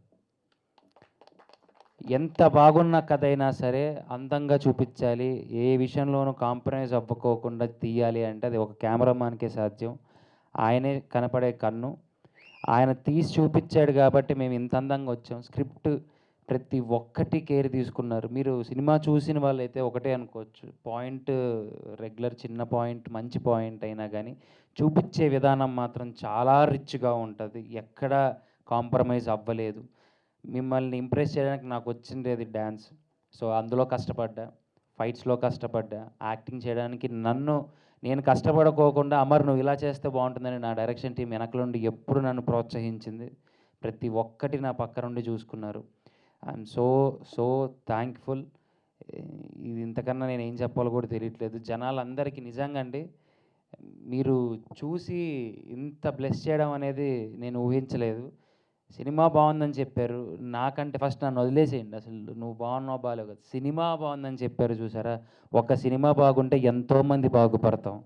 ఎంత బాగున్న కథ అయినా సరే అందంగా చూపించాలి, ఏ విషయంలోనూ కాంప్రమైజ్ అవ్వకోకుండా తీయాలి అంటే అది ఒక కెమెరామాన్కే సాధ్యం. ఆయనే కనపడే కన్ను, ఆయన తీసి చూపించాడు కాబట్టి మేము ఇంత అందంగా వచ్చాం. స్క్రిప్ట్ ప్రతి ఒక్కటి కేర్ తీసుకున్నారు. మీరు సినిమా చూసిన వాళ్ళైతే ఒకటే అనుకోవచ్చు, పాయింట్ రెగ్యులర్ చిన్న పాయింట్, మంచి పాయింట్ అయినా కానీ చూపించే విధానం మాత్రం చాలా రిచ్గా ఉంటుంది. ఎక్కడ కాంప్రమైజ్ అవ్వలేదు. మిమ్మల్ని ఇంప్రెస్ చేయడానికి నాకు వచ్చింది డ్యాన్స్. సో అందులో కష్టపడ్డా, ఫైట్స్లో కష్టపడ్డా, యాక్టింగ్ చేయడానికి నేను కష్టపడుకోకుండా అమర్ నువ్వు ఇలా చేస్తే బాగుంటుందని నా డైరెక్షన్ టీం వెనక నుండి ఎప్పుడు నన్ను ప్రోత్సహించింది. ప్రతి ఒక్కటి నా పక్క నుండి చూసుకున్నారు. I'm so thankful. ఇది ఇంతకన్నా నేను ఏం చెప్పాలో కూడా తెలియట్లేదు. జనాలందరికీ నిజంగా అండి, మీరు చూసి ఇంత బ్లెస్ చేయడం అనేది నేను ఊహించలేదు. సినిమా బాగుందని చెప్పారు, నాకంటే ఫస్ట్ నన్ను వదిలేసేయండి, అసలు నువ్వు బాగున్నావు బాగాలేవు కదా, సినిమా బాగుందని చెప్పారు చూసారా. ఒక సినిమా బాగుంటే ఎంతోమంది బాగుపడతాం.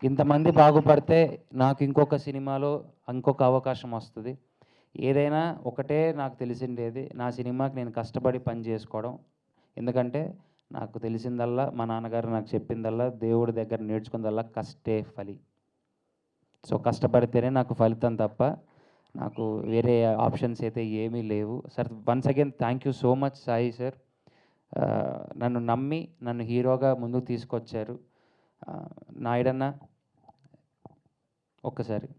ఇంతమంది బాగుపడితే నాకు ఇంకొక సినిమాలో ఇంకొక అవకాశం వస్తుంది. ఏదైనా ఒకటే నాకు తెలిసిండేది, నా సినిమాకి నేను కష్టపడి పని చేసుకోవడం. ఎందుకంటే నాకు తెలిసిందల్లా, మా నాన్నగారు నాకు చెప్పిందల్లా, దేవుడి దగ్గర నేర్చుకుందల్లా కష్టే ఫలి. సో కష్టపడితేనే నాకు ఫలితం తప్ప నాకు వేరే ఆప్షన్స్ అయితే ఏమీ లేవు. Sir once again thank you so much Sai sir. నన్ను నమ్మి నన్ను హీరోగా ముందుకు తీసుకొచ్చారు. నాయుడన్న ఒక్కసారి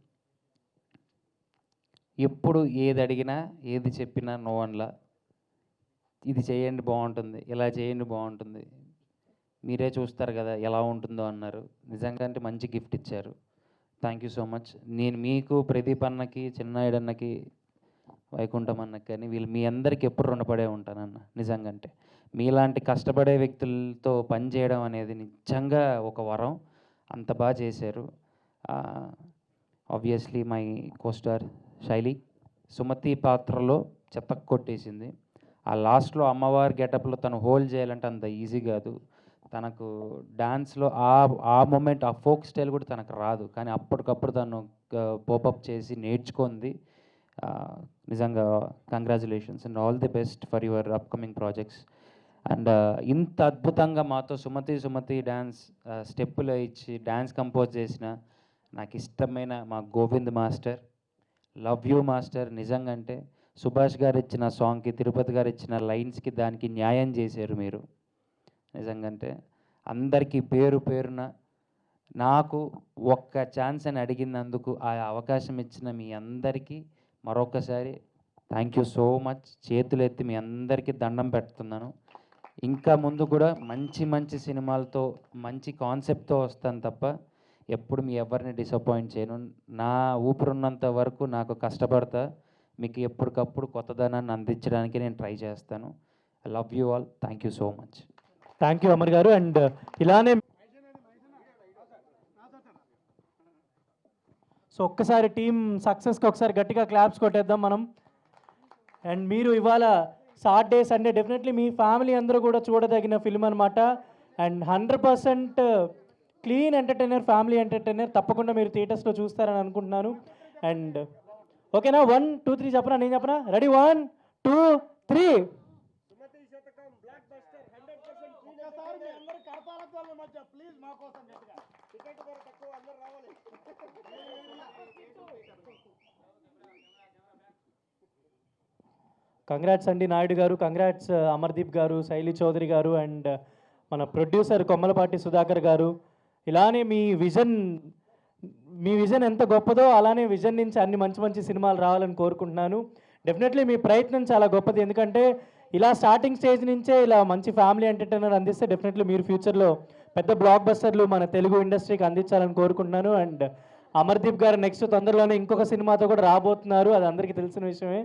ఎప్పుడు ఏది అడిగినా ఏది చెప్పినా నో అన్లా, ఇది చేయండి బాగుంటుంది, ఇలా చేయండి బాగుంటుంది, మీరే చూస్తారు కదా ఎలా ఉంటుందో అన్నారు. నిజంగా అంటే మంచి గిఫ్ట్ ఇచ్చారు. Thank you so much. నేను మీకు, ప్రదీప్ అన్నకి, చిన్నాయుడన్నకి, వైకుంఠం అన్నకి కానీ వీళ్ళు మీ అందరికీ ఎప్పుడు రుణపడే ఉంటానన్న. నిజంగా అంటే మీలాంటి కష్టపడే వ్యక్తులతో పనిచేయడం అనేది నిజంగా ఒక వరం. అంత బాగా చేశారు. ఆబ్వియస్లీ మై కోస్టార్ శైలి సుమతి పాత్రలో చెత్త కొట్టేసింది. ఆ లాస్ట్లో అమ్మవారి గెటప్లో తను హోల్డ్ చేయాలంటే అంత ఈజీ కాదు. తనకు డాన్స్లో ఆ మూమెంట్ ఆ ఫోక్ స్టైల్ కూడా తనకు రాదు, కానీ అప్పటికప్పుడు తను పోపప్ చేసి నేర్చుకుంది. నిజంగా congratulations and all the best for your upcoming projects. And ఇంత అద్భుతంగా మాతో సుమతి డ్యాన్స్ స్టెప్పులు ఇచ్చి డ్యాన్స్ కంపోజ్ చేసిన నాకు ఇష్టమైన మా Govind master, love you master. నిజంగా అంటే సుభాష్ గారు ఇచ్చిన సాంగ్కి, తిరుపతి గారు ఇచ్చిన లైన్స్కి దానికి న్యాయం చేశారు మీరు. నిజంగంటే అందరికీ పేరు పేరున నాకు ఒక్క ఛాన్స్ అని అడిగినందుకు ఆ అవకాశం ఇచ్చిన మీ అందరికీ మరొకసారి థ్యాంక్ యూ సో మచ్. చేతులెత్తి మీ అందరికీ దండం పెడుతున్నాను. ఇంకా ముందు కూడా మంచి మంచి సినిమాలతో మంచి కాన్సెప్ట్తో వస్తాను తప్ప ఎప్పుడు మీ ఎవరిని డిసప్పాయింట్ చేయను. నా ఊపిరున్నంత వరకు నాకు కష్టపడతా, మీకు ఎప్పటికప్పుడు కొత్తదనాన్ని అందించడానికి నేను ట్రై చేస్తాను. I love you all. Thank you so much. Thank you Amar గారు. అండ్ ఇలానే సో ఒక్కసారి టీం సక్సెస్కి ఒకసారి గట్టిగా క్లాప్స్ కొట్టేద్దాం మనం. అండ్ మీరు ఇవాళ సాటర్డే సండే డెఫినెట్లీ మీ ఫ్యామిలీ అందరూ కూడా చూడదగిన ఫిల్మ్ అనమాట. And 100% clean entertainer, family entertainer. తప్పకుండా మీరు థియేటర్స్లో చూస్తారని అనుకుంటున్నాను. అండ్ ఓకేనా, 1 2 3 చెప్పనా, నేను చెప్పనా? రెడీ 1 2 3. కంగ్రాట్స్ అండి నాయుడు గారు, కంగ్రాట్స్ అమర్దీప్ గారు, శైలి చౌదరి గారు అండ్ మన ప్రొడ్యూసర్ కొమ్మలపాటి సుధాకర్ గారు. ఇలానే మీ విజన్ ఎంత గొప్పదో అలానే విజన్ నుంచి అన్ని మంచి మంచి సినిమాలు రావాలని కోరుకుంటున్నాను. డెఫినెట్లీ మీ ప్రయత్నం చాలా గొప్పది, ఎందుకంటే ఇలా స్టార్టింగ్ స్టేజ్ నుంచే ఇలా మంచి ఫ్యామిలీ ఎంటర్టైనర్ అందిస్తే డెఫినెట్లీ మీరు ఫ్యూచర్లో పెద్ద బ్లాక్ బస్టర్లు మన తెలుగు ఇండస్ట్రీకి అందించాలని కోరుకుంటున్నాను. అండ్ అమర్దీప్ గారు నెక్స్ట్ తొందరలోనే ఇంకొక సినిమాతో కూడా రాబోతున్నారు, అది అందరికీ తెలిసిన విషయమే.